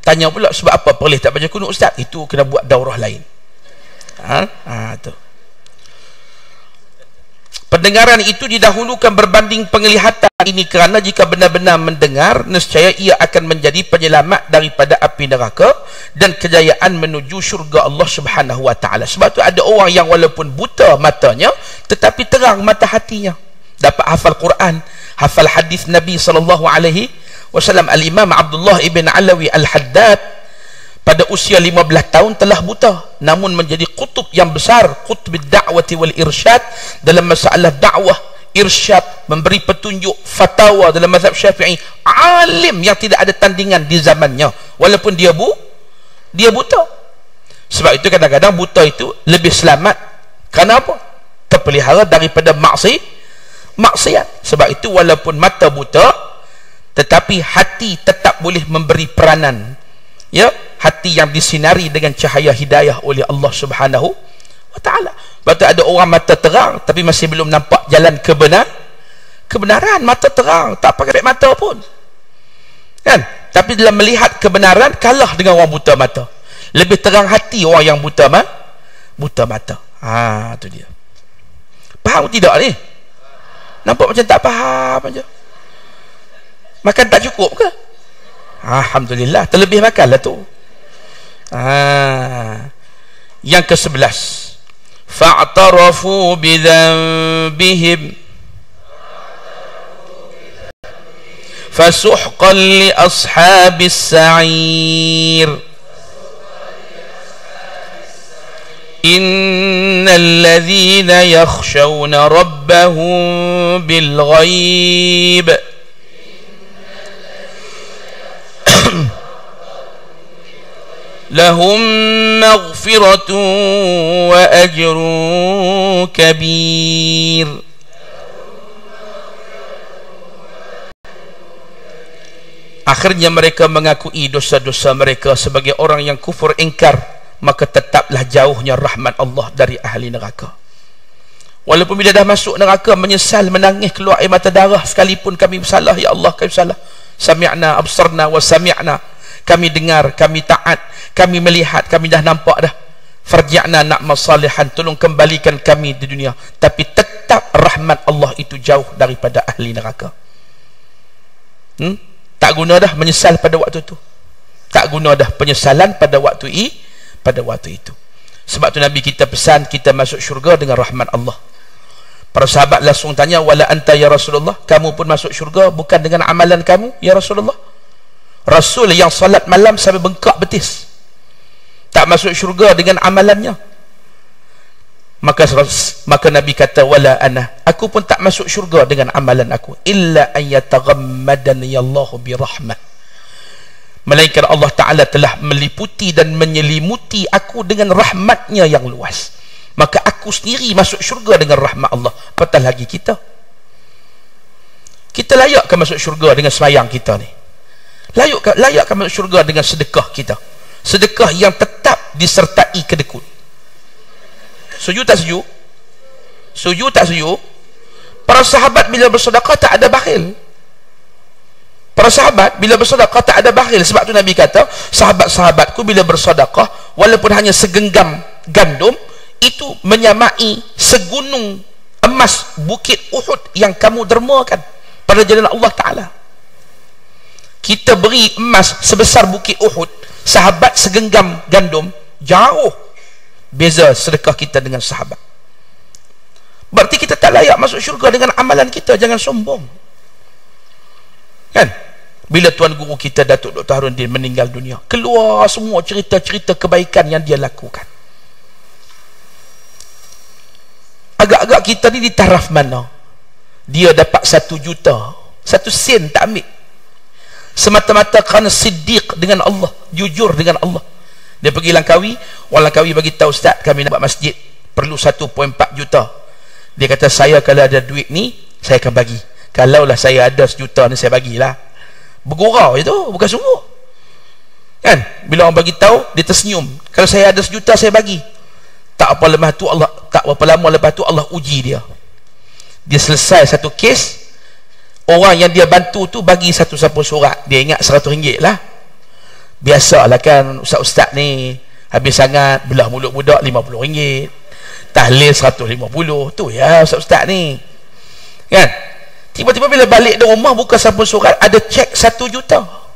Tanya pula sebab apa perlis tak baca kunut ustaz? Itu kena buat daurah lain. Tu. Pendengaran itu didahulukan berbanding penglihatan. Ini kerana jika benar-benar mendengar, nescaya ia akan menjadi penyelamat daripada api neraka dan kejayaan menuju syurga Allah Subhanahu wa taala. Sebab tu ada orang yang walaupun buta matanya tetapi terang mata hatinya. Dapat hafal Quran, hafal hadis Nabi sallallahu alaihi wasallam. Al-Imam Abdullah ibn Alawi Al-Haddad pada usia 15 tahun telah buta, namun menjadi kutub yang besar, kutub da'wati wal irsyad dalam masalah dakwah, irsyad, memberi petunjuk, fatwa dalam mazhab Syafi'i. Alim yang tidak ada tandingan di zamannya, walaupun dia buta. Sebab itu kadang-kadang buta itu lebih selamat. Kerana apa? Terpelihara daripada maksiat. Sebab itu walaupun mata buta, tetapi hati tetap boleh memberi peranan. Ya, hati yang disinari dengan cahaya hidayah oleh Allah Subhanahu wa taala. Sebab tu ada orang mata terang tapi masih belum nampak jalan kebenaran. Mata terang tak pakai mata pun, kan? Tapi dalam melihat kebenaran kalah dengan orang buta mata. Lebih terang hati orang yang buta mata. Tu dia. Faham tidak ni? Nampak macam tak faham aja. Makan tak cukup ke? Alhamdulillah, terlebih makanlah tu. Yang ke-11, fa'tarafu bidzanbihim fasuhqan li ashabis sa'ir innal ladzina yakhshawna rabbahum bil ghaib lahum maghfiratun wa ajrun kabir. Akhirnya mereka mengakui dosa-dosa mereka sebagai orang yang kufur ingkar, maka tetaplah jauhnya rahmat Allah dari ahli neraka. Walaupun bila dah masuk neraka menyesal, menangis, keluar air mata darah sekalipun, kami bersalah ya Allah, kami bersalah. Sami'na absarna wa sami'na, kami dengar, kami taat, kami melihat, kami dah nampak dah. Farji'na na'mal salihan, tolong kembalikan kami di dunia. Tapi tetap rahmat Allah itu jauh daripada ahli neraka. Tak guna dah menyesal pada waktu itu. Tak guna dah penyesalan pada waktu itu. Sebab tu Nabi kita pesan kita masuk syurga dengan rahmat Allah. Para sahabat langsung tanya, wala anta ya Rasulullah, kamu pun masuk syurga bukan dengan amalan kamu ya Rasulullah? Rasul yang salat malam sampai bengkak betis tak masuk syurga dengan amalannya. Maka Nabi kata, wala ana, aku pun tak masuk syurga dengan amalan aku, illa an yataghammadani Allah birahmah, melainkan Allah Ta'ala telah meliputi dan menyelimuti aku dengan rahmatnya yang luas. Maka aku sendiri masuk syurga dengan rahmat Allah. Apatah lagi kita layak ke masuk syurga dengan semayang kita ni? Layak masuk syurga dengan sedekah kita, sedekah yang tetap disertai kedekut. Setuju tak setuju? Setuju tak setuju? Para sahabat bila bersedekah tak ada bakhil. Para sahabat bila bersedekah tak ada bakhil. Sebab tu Nabi kata, sahabat-sahabatku bila bersedekah walaupun hanya segenggam gandum, itu menyamai segunung emas bukit Uhud yang kamu dermakan pada jalan Allah Ta'ala. Kita beri emas sebesar bukit Uhud, sahabat segenggam gandum, jauh beza sedekah kita dengan sahabat. Berarti kita tak layak masuk syurga dengan amalan kita. Jangan sombong, kan? Bila tuan guru kita Datuk Dr. Harudin meninggal dunia, keluar semua cerita-cerita kebaikan yang dia lakukan. Agak-agak kita ni di taraf mana? Dia dapat 1 juta, 1 sen tak ambil, semata-mata kerana siddiq dengan Allah, jujur dengan Allah. Dia pergi Langkawi, orang Langkawi bagi tahu, ustaz kami nak buat masjid, perlu 1.4 juta. Dia kata, saya kalau ada duit ni saya akan bagi, kalaulah saya ada 1 juta ni saya bagilah. Bergurau itu, bukan sungguh. Kan? Bila orang bagi tahu, dia tersenyum. Kalau saya ada 1 juta, saya bagi. Tak apa lepas tu Allah, tak berapa lama lepas tu Allah uji dia. Dia selesai satu kes, orang yang dia bantu tu bagi satu sapu surat. Dia ingat RM100 lah. Biasalah kan ustaz-ustaz ni, habis sangat belah mulut budak RM50, tahlil 150. Tu ya ustaz-ustaz ni. Kan? Tiba-tiba bila balik dari rumah, buka sapu surat, ada cek 1 juta.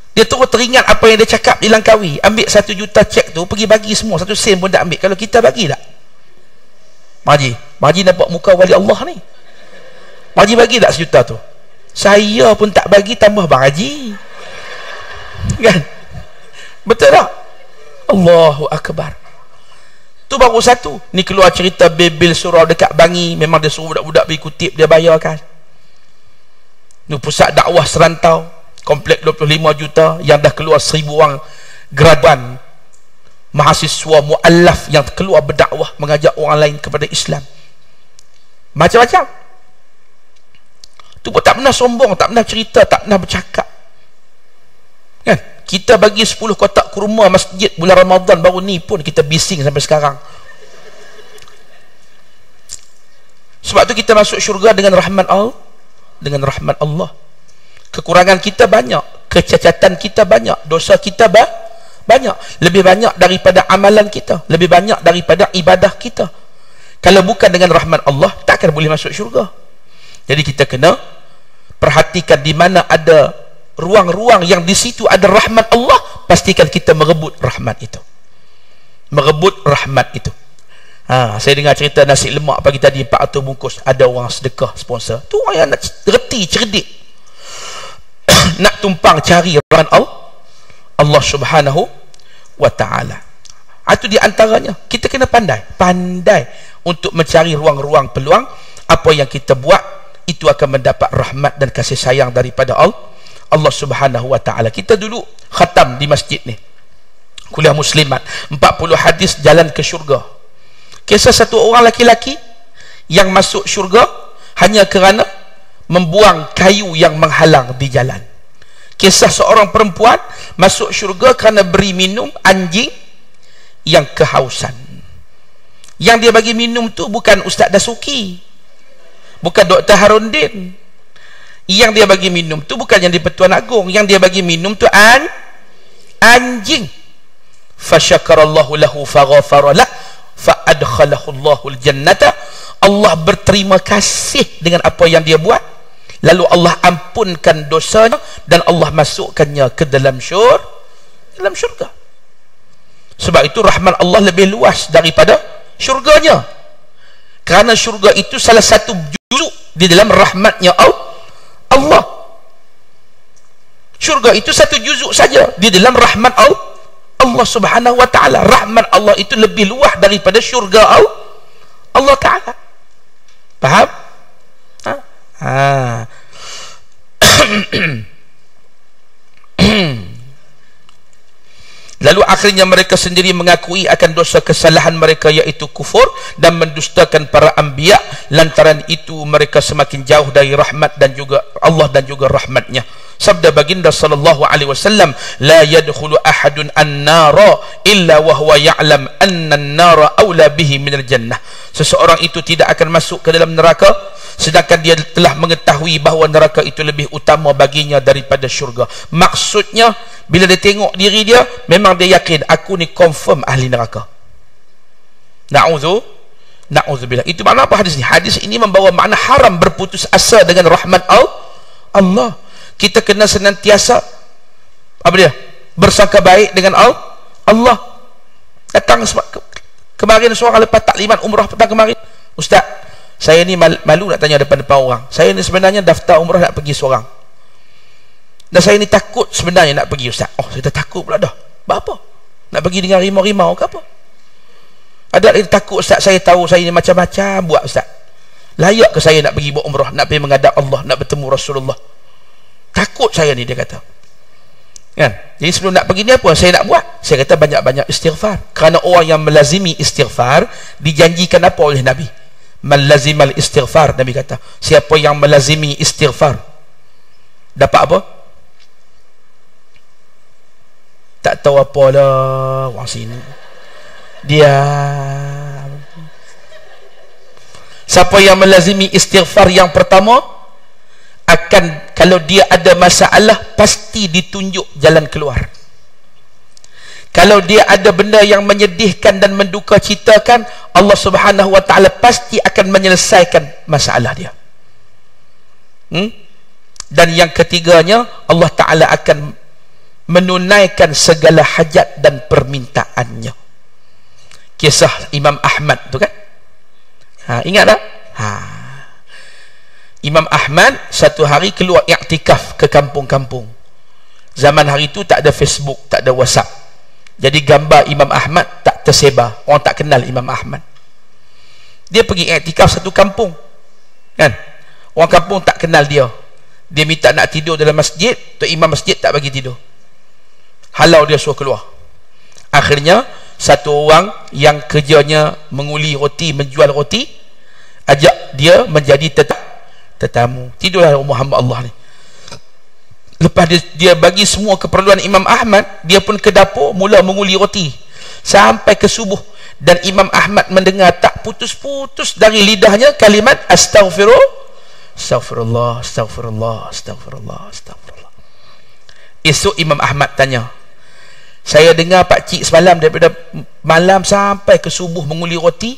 Dia terus teringat apa yang dia cakap di Langkawi. Ambil 1 juta cek tu, pergi bagi semua, 1 sen pun tak ambil. Kalau kita bagi tak? Maji nampak muka wali Allah ni. Maji bagi tak 1 juta tu? Saya pun tak bagi, tambah bang Haji. Kan? Betul tak? Allahu Akbar. Tu baru satu. Ni keluar cerita Bebel surau dekat Bangi. Memang dia suruh budak-budak pergi kutip, dia bayarkan. Ni pusat dakwah serantau, komplek 25 juta, yang dah keluar 1000 orang graduan mahasiswa mu'allaf yang keluar berdakwah, mengajak orang lain kepada Islam. Macam-macam. Tu pun tak pernah sombong, tak pernah cerita, tak pernah bercakap. Kan? Kita bagi 10 kotak kurma masjid bulan Ramadan baru ni pun kita bising sampai sekarang. Sebab tu kita masuk syurga dengan rahmat Allah. Dengan rahmat Allah. Kekurangan kita banyak, kecacatan kita banyak, dosa kita banyak, lebih banyak daripada amalan kita, lebih banyak daripada ibadah kita. Kalau bukan dengan rahmat Allah, tak akan boleh masuk syurga. Jadi kita kena perhatikan di mana ada ruang-ruang yang di situ ada rahmat Allah, pastikan kita merebut rahmat itu. Merebut rahmat itu. Saya dengar cerita nasi lemak pagi tadi 400 bungkus, ada orang sedekah sponsor. Tu orang yang nak reti, cerdik. Nak tumpang cari rahmat Allah Subhanahu wa ta'ala. Itu di antaranya. Kita kena pandai untuk mencari ruang-ruang peluang. Apa yang kita buat itu akan mendapat rahmat dan kasih sayang daripada Allah Subhanahu wa ta'ala. Kita dulu khatam di masjid ni, kuliah muslimat, 40 hadis jalan ke syurga. Kisah satu orang laki-laki yang masuk syurga hanya kerana membuang kayu yang menghalang di jalan. Kisah seorang perempuan masuk syurga kerana beri minum anjing yang kehausan. Yang dia bagi minum tu bukan Ustaz Dasuki, bukan Dr. Harundin. Yang dia bagi minum tu bukan yang di Pertuan Agong. Yang dia bagi minum tu anjing. Fasyakarallahu lahu faghafaralah fa'adkhalahu Allahul jannata. Allah berterima kasih dengan apa yang dia buat, lalu Allah ampunkan dosanya dan Allah masukkannya ke dalam syurga. Sebab itu rahmat Allah lebih luas daripada syurganya, kerana syurga itu salah satu juzuk di dalam rahmatnya Allah. Syurga itu satu juzuk saja di dalam rahmat Allah Subhanahu wa ta'ala. Rahmat Allah itu lebih luas daripada syurga Allah ta'ala. Faham? Lalu akhirnya mereka sendiri mengakui akan dosa kesalahan mereka, yaitu kufur dan mendustakan para anbiya. Lantaran itu mereka semakin jauh dari rahmat dan juga Allah dan juga rahmatnya. Sabda baginda sallallahu alaihi wasallam, la yadkhulu ahadun an-nara illa wa huwa ya'lam anna an-nara aula bihi minal jannah. Seseorang itu tidak akan masuk ke dalam neraka sedangkan dia telah mengetahui bahawa neraka itu lebih utama baginya daripada syurga. Maksudnya bila dia tengok diri dia, memang dia yakin aku ni confirm ahli neraka. Na'udzubillah. Itu makna apa hadis ni? Hadis ini membawa makna haram berputus asa dengan rahmat Allah. Kita kena senantiasa bersangka baik dengan Allah. Datang kemarin seorang lepas taklimat umrah petang kemarin, Ustaz, saya ni malu nak tanya depan-depan orang. Saya ni sebenarnya daftar umrah nak pergi seorang, dan saya ni takut sebenarnya nak pergi, Ustaz. Oh, saya dah takut pula dah. Apa? Nak pergi dengan rimau-rimau ke apa? Ada yang takut, Ustaz, saya tahu saya ni macam-macam buat, Ustaz. Layak ke saya nak pergi buat umrah, nak pergi menghadap Allah, nak bertemu Rasulullah? Takut saya ni, dia kata. Kan? Jadi sebelum nak pergi ni apa saya nak buat? Saya kata banyak-banyak istighfar. Kerana orang yang melazimi istighfar dijanjikan apa oleh Nabi? Man lazimal istighfar, Nabi kata, siapa yang melazimi istighfar, Dapat apa? Tak tahu apa lah orang sini. Dia siapa yang melazimi istighfar yang pertama, akan, kalau dia ada masalah, pasti ditunjuk jalan keluar. Kalau dia ada benda yang menyedihkan dan menduka citakan, Allah Subhanahu wa ta'ala pasti akan menyelesaikan masalah dia. Dan yang ketiganya, Allah Ta'ala akan menunaikan segala hajat dan permintaannya. Kisah Imam Ahmad tu kan, ingat tak? Imam Ahmad satu hari keluar iktikaf ke kampung-kampung. Zaman hari tu tak ada Facebook, tak ada WhatsApp. Jadi gambar Imam Ahmad tak tersebar, orang tak kenal Imam Ahmad. Dia pergi iktikaf satu kampung kan, orang kampung tak kenal dia. Dia minta nak tidur dalam masjid, tok imam masjid tak bagi tidur, halau dia suruh keluar. Akhirnya satu orang yang kerjanya menguli roti, menjual roti, ajak dia menjadi tetamu. Tidurlah rumah hamba Allah ni. Lepas dia bagi semua keperluan Imam Ahmad, dia pun ke dapur mula menguli roti sampai ke subuh. Dan Imam Ahmad mendengar tak putus-putus dari lidahnya kalimat Astaghfirullah, Astaghfirullah, Astaghfirullah, Astaghfirullah. Esok Imam Ahmad tanya, saya dengar Pak Cik semalam daripada malam sampai ke subuh menguli roti,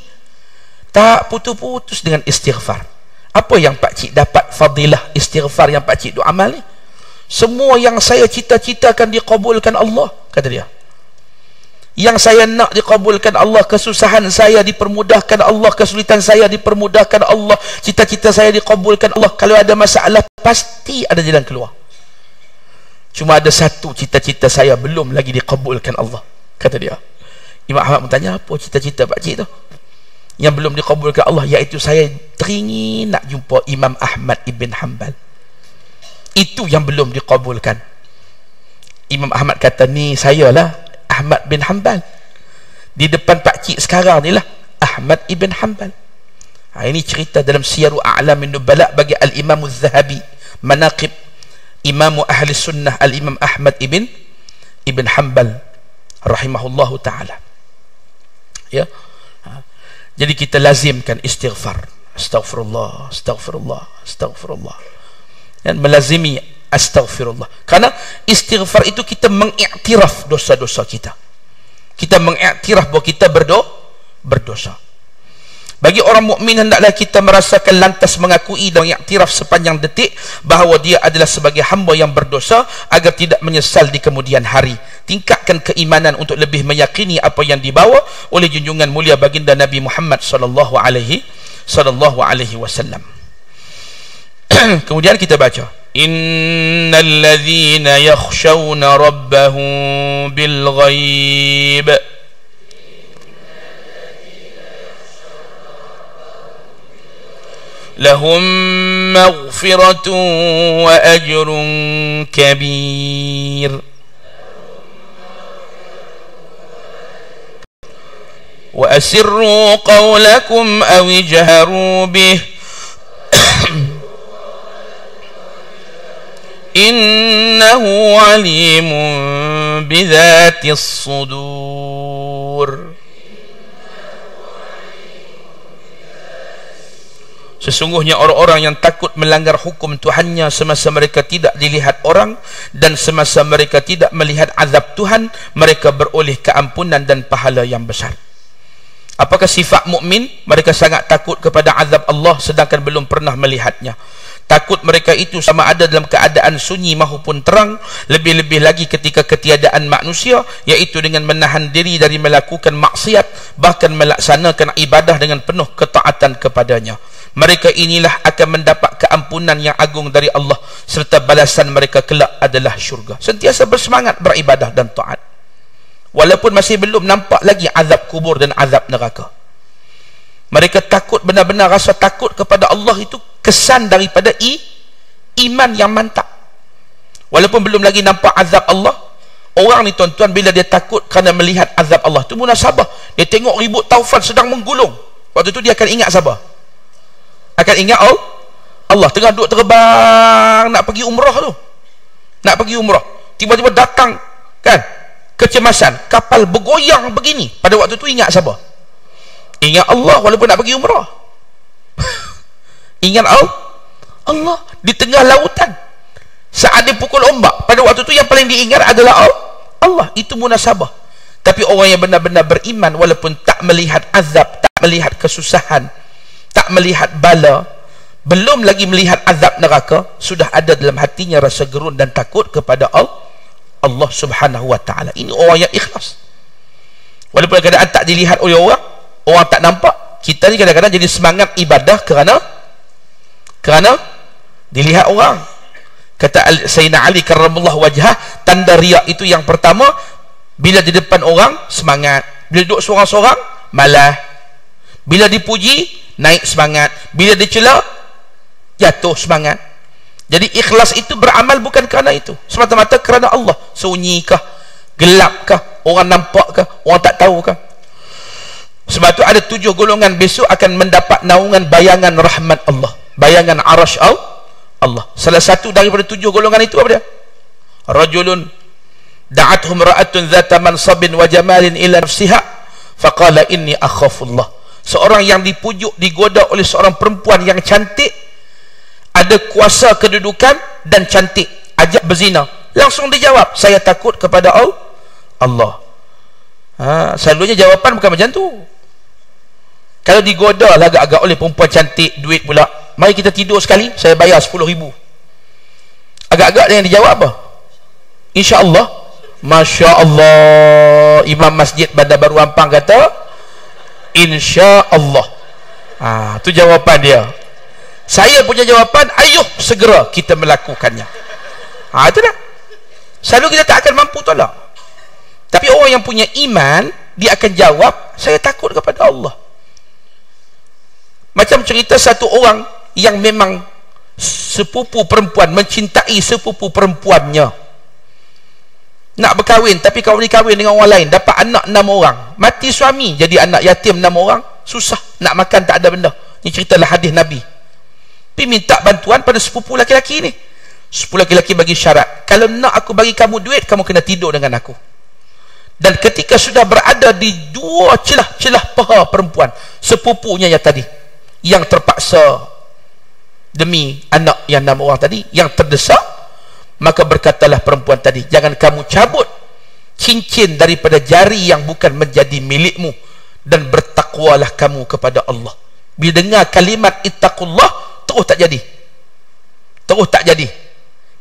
tak putus-putus dengan istighfar. Apa yang Pak Cik dapat fadilah istighfar yang Pak Cik duk amal ni? Semua yang saya cita-citakan dikabulkan Allah, kata dia. Yang saya nak dikabulkan Allah, kesusahan saya dipermudahkan Allah, kesulitan saya dipermudahkan Allah, cita-cita saya dikabulkan Allah. Kalau ada masalah, pasti ada jalan keluar. Cuma ada satu cita-cita saya belum lagi dikabulkan Allah, kata dia. Imam Ahmad bertanya, apa cita-cita Pak Cik tu yang belum dikabulkan Allah? Iaitu saya teringin nak jumpa Imam Ahmad Ibn Hanbal. Itu yang belum dikabulkan. Imam Ahmad kata, ni saya lah Ahmad bin Hanbal. Di depan Pak Cik sekarang ni lah Ahmad Ibn Hanbal. Ini cerita dalam Siyaru A'lamin Nubala bagi Al-Imam Al-Zahabi, Manaqib Imam Ahli Sunnah Al-Imam Ahmad Ibn Hanbal rahimahullahu ta'ala. Ya. Jadi kita lazimkan istighfar. Astaghfirullah, Astaghfirullah, Astaghfirullah. Dan melazimi astaghfirullah. Karena istighfar itu kita mengiktiraf dosa-dosa kita. Kita mengiktiraf bahawa kita berdosa. Bagi orang mukmin hendaklah kita merasakan lantas mengakui dan mengiktiraf sepanjang detik bahawa dia adalah sebagai hamba yang berdosa, agar tidak menyesal di kemudian hari. Tingkatkan keimanan untuk lebih meyakini apa yang dibawa oleh junjungan mulia baginda Nabi Muhammad sallallahu alaihi wasallam. Kemudian kita baca, innal ladzina yakhshawna rabbahum bil ghaib lahum maghfiratun wa ajrun kabir wa asirru qawlakum aw ijharu bih innahu alimun bidhatis sudur. Sesungguhnya orang-orang yang takut melanggar hukum Tuhannya semasa mereka tidak dilihat orang dan semasa mereka tidak melihat azab Tuhan, mereka beroleh keampunan dan pahala yang besar. Apakah sifat mukmin? Mereka sangat takut kepada azab Allah sedangkan belum pernah melihatnya. Takut mereka itu sama ada dalam keadaan sunyi maupun terang, lebih-lebih lagi ketika ketiadaan manusia, iaitu dengan menahan diri dari melakukan maksiat, bahkan melaksanakan ibadah dengan penuh ketaatan kepadanya. Mereka inilah akan mendapat keampunan yang agung dari Allah, serta balasan mereka kelak adalah syurga. Sentiasa bersemangat beribadah dan taat, walaupun masih belum nampak lagi azab kubur dan azab neraka. Mereka takut, benar-benar rasa takut kepada Allah itu kesan daripada iman yang mantap. Walaupun belum lagi nampak azab Allah, orang ni tuan-tuan bila dia takut kerana melihat azab Allah tu munasabah, dia tengok ribut taufan sedang menggulung, waktu tu dia akan ingat siapa? Akan ingat Allah tengah duduk terbang nak pergi umrah tu, nak pergi umrah, tiba-tiba datang kan kecemasan, kapal bergoyang begini. Pada waktu tu ingat siapa? Ingat Allah walaupun nak pergi umrah. Ingat Allah di tengah lautan saat dia pukul ombak. Pada waktu tu yang paling diingat adalah Allah. Itu munasabah. Tapi orang yang benar-benar beriman, walaupun tak melihat azab, tak melihat kesusahan, tak melihat bala, belum lagi melihat azab neraka, sudah ada dalam hatinya rasa gerun dan takut kepada Allah subhanahu wa ta'ala. Ini orang yang ikhlas. Walaupun keadaan tak dilihat oleh orang tak nampak, kita ni kadang-kadang jadi semangat ibadah kerana dilihat orang. Kata Sayyidina Ali karramallahu wajhah, tanda riak itu yang pertama, bila di depan orang semangat, bila duduk seorang-seorang malah, bila dipuji naik semangat, bila dicela jatuh semangat. Jadi ikhlas itu beramal bukan kerana itu, semata-mata kerana Allah. Sunyikah, gelapkah, orang nampakkah, orang tak tahukah? Sebab tu ada 7 golongan besok akan mendapat naungan bayangan rahmat Allah, bayangan arash Allah. Salah satu daripada 7 golongan itu apa dia? Rajulun da'athum ra'atun dhata mansabin wa jamalin ila nafsiha faqala inni akhafullah. Seorang yang dipujuk, digoda oleh seorang perempuan yang cantik, ada kuasa kedudukan dan cantik, ajak berzina. Langsung dijawab, saya takut kepada Allah. Selalunya jawapan bukan macam tu. Kalau digoda lah agak-agak oleh perempuan cantik, duit pula, mari kita tidur sekali, saya bayar 10,000. Agak-agak yang dijawab apa? InsyaAllah. Masya Allah. Imam Masjid Bandar Baru Ampang kata InsyaAllah. Tu jawapan dia. Saya punya jawapan, ayuh segera kita melakukannya. Itu dah. Selalu kita tak akan mampu tolak. Tapi orang yang punya iman, dia akan jawab, saya takut kepada Allah. Macam cerita satu orang yang memang sepupu perempuan, mencintai sepupu perempuannya, nak berkahwin, tapi kahwin dengan orang lain, dapat anak 6 orang, mati suami, jadi anak yatim 6 orang, susah, nak makan tak ada benda. Ini ceritalah hadis Nabi. Tapi minta bantuan pada sepupu laki-laki ni. Sepupu laki-laki bagi syarat, kalau nak aku bagi kamu duit, kamu kena tidur dengan aku. Dan ketika sudah berada di 2 celah paha perempuan, sepupunya yang tadi, yang terpaksa demi anak yang 6 orang tadi, yang terdesak, maka berkatalah perempuan tadi, jangan kamu cabut cincin daripada jari yang bukan menjadi milikmu, dan bertakwalah kamu kepada Allah. Bila dengar kalimat ittaqullah, terus tak jadi,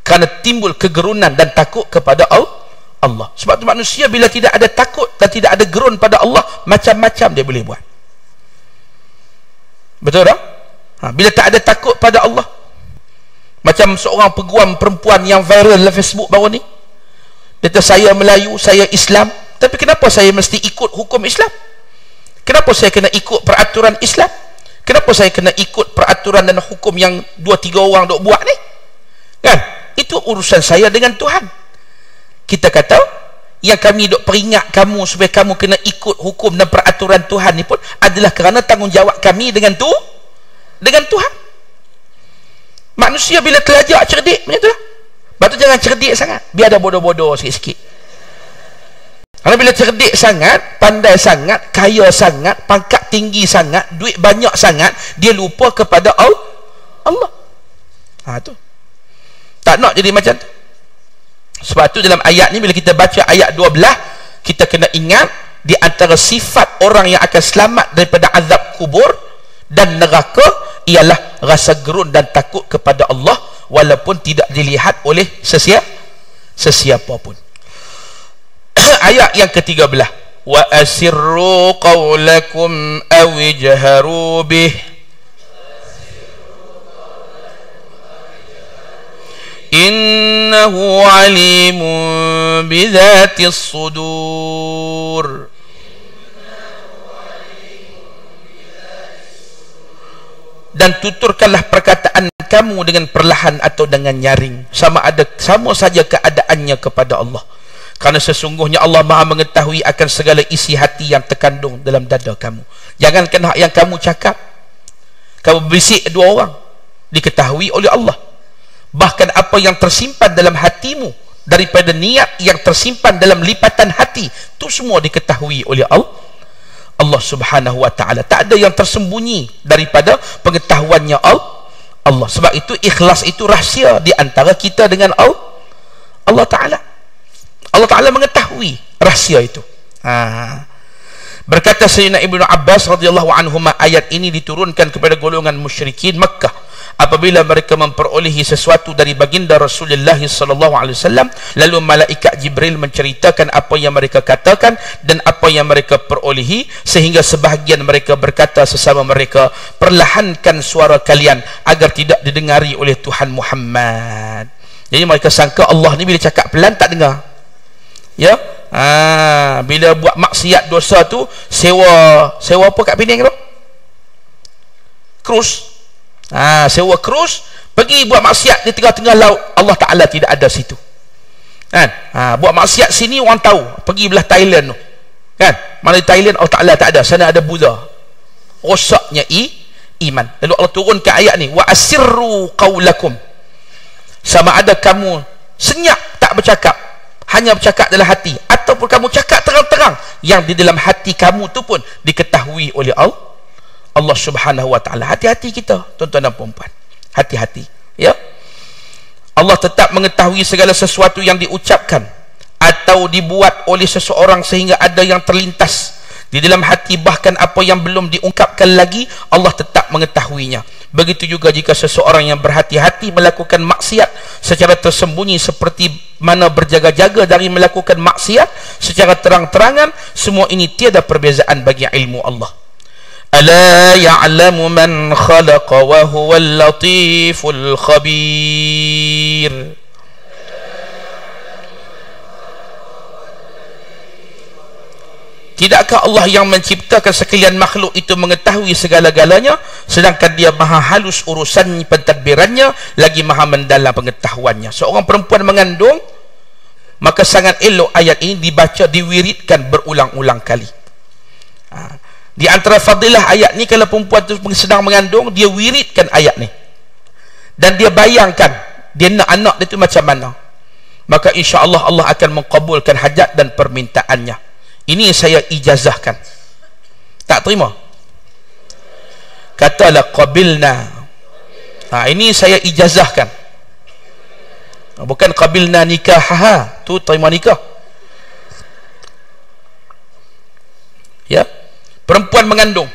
kerana timbul kegerunan dan takut kepada Allah. Sebab tu manusia bila tidak ada takut dan tidak ada gerun pada Allah, macam-macam dia boleh buat. Betul tak? Bila tak ada takut pada Allah, macam seorang peguam perempuan yang viral dalam Facebook baru ni, dia kata, saya Melayu, saya Islam, tapi kenapa saya mesti ikut hukum Islam? Kenapa saya kena ikut peraturan Islam? Kenapa saya kena ikut peraturan dan hukum yang 2-3 orang duk buat ni? Kan? Itu urusan saya dengan Tuhan. Kita kata, yang kami duk peringat kamu supaya kamu kena ikut hukum dan peraturan Tuhan ni pun adalah kerana tanggungjawab kami dengan Tuhan. Manusia bila telajak cerdik macam tu lah. Lepas tu jangan cerdik sangat, biar ada bodoh-bodoh sikit-sikit. Kerana bila cerdik sangat, pandai sangat, kaya sangat, pangkat tinggi sangat, duit banyak sangat, dia lupa kepada Allah. Tu tak nak jadi macam tu. Sebab tu dalam ayat ni, bila kita baca ayat 12, kita kena ingat di antara sifat orang yang akan selamat daripada azab kubur dan neraka ialah rasa gerun dan takut kepada Allah, walaupun tidak dilihat oleh sesiapa pun. Ayat yang ke-13, wa asirru qawlakum aw ijharu bih innahu alimun bidhatis sudur. Dan tuturkanlah perkataan kamu dengan perlahan atau dengan nyaring, sama saja keadaannya kepada Allah, kerana sesungguhnya Allah Maha mengetahui akan segala isi hati yang terkandung dalam dada kamu. Jangankan hak yang kamu cakap, kamu berbisik 2 orang, diketahui oleh Allah. Bahkan apa yang tersimpan dalam hatimu daripada niat yang tersimpan dalam lipatan hati, itu semua diketahui oleh Allah Subhanahu wa ta'ala. Tak ada yang tersembunyi daripada pengetahuannya Allah. Sebab itu ikhlas itu rahsia di antara kita dengan Allah Ta'ala. Allah Ta'ala mengetahui rahsia itu. Berkata Sayyidina Ibnu Abbas radhiyallahu anhuma, ayat ini diturunkan kepada golongan musyrikin Makkah apabila mereka memperolehi sesuatu dari baginda Rasulullah sallallahu alaihi wasallam, lalu malaikat Jibril menceritakan apa yang mereka katakan dan apa yang mereka perolehi, sehingga sebahagian mereka berkata sesama mereka, perlahankan suara kalian agar tidak didengari oleh Tuhan Muhammad. Jadi mereka sangka Allah ni bila cakap pelan tak dengar, ya. Bila buat maksiat dosa tu sewa apa kat Penang tu? Krus. Sewa krus pergi buat maksiat di tengah-tengah laut, Allah Ta'ala tidak ada situ, kan? Buat maksiat sini orang tahu, pergi belah Thailand tu, kan? Mana di Thailand Allah Ta'ala tak ada, sana ada Buddha. Rosaknya iman. Lalu Allah turunkan ayat ni, wa asirru qaulakum, sama ada kamu senyap tak bercakap, hanya bercakap dalam hati, ataupun kamu cakap terang-terang, yang di dalam hati kamu tu pun diketahui oleh Allah Subhanahu wa ta'ala. Hati-hati kita, tuan-tuan dan puan-puan, hati-hati, ya. Allah tetap mengetahui segala sesuatu yang diucapkan atau dibuat oleh seseorang, sehingga ada yang terlintas di dalam hati, bahkan apa yang belum diungkapkan lagi Allah tetap mengetahuinya. Begitu juga jika seseorang yang berhati-hati melakukan maksiat secara tersembunyi, seperti mana berjaga-jaga dari melakukan maksiat secara terang-terangan, semua ini tiada perbezaan bagi ilmu Allah. Ala ya'lamu man khalaqa wa huwal latiful khabir. Tidakkah Allah yang menciptakan sekalian makhluk itu mengetahui segala-galanya, sedangkan dia maha halus urusan pentadbirannya, lagi maha mendalam pengetahuannya. Seorang perempuan mengandung, maka sangat elok ayat ini dibaca, diwiridkan berulang-ulang kali. Di antara fadilah ayat ni, kalau perempuan itu sedang mengandung, dia wiridkan ayat ni dan dia bayangkan dia nak anak dia tu macam mana, maka insya-Allah Allah akan mengabulkan hajat dan permintaannya. Ini saya ijazahkan. Tak terima? Katalah qabilna. Ini saya ijazahkan. Bukan qabilna nikah, tu terima nikah. Ya. Perempuan mengandung,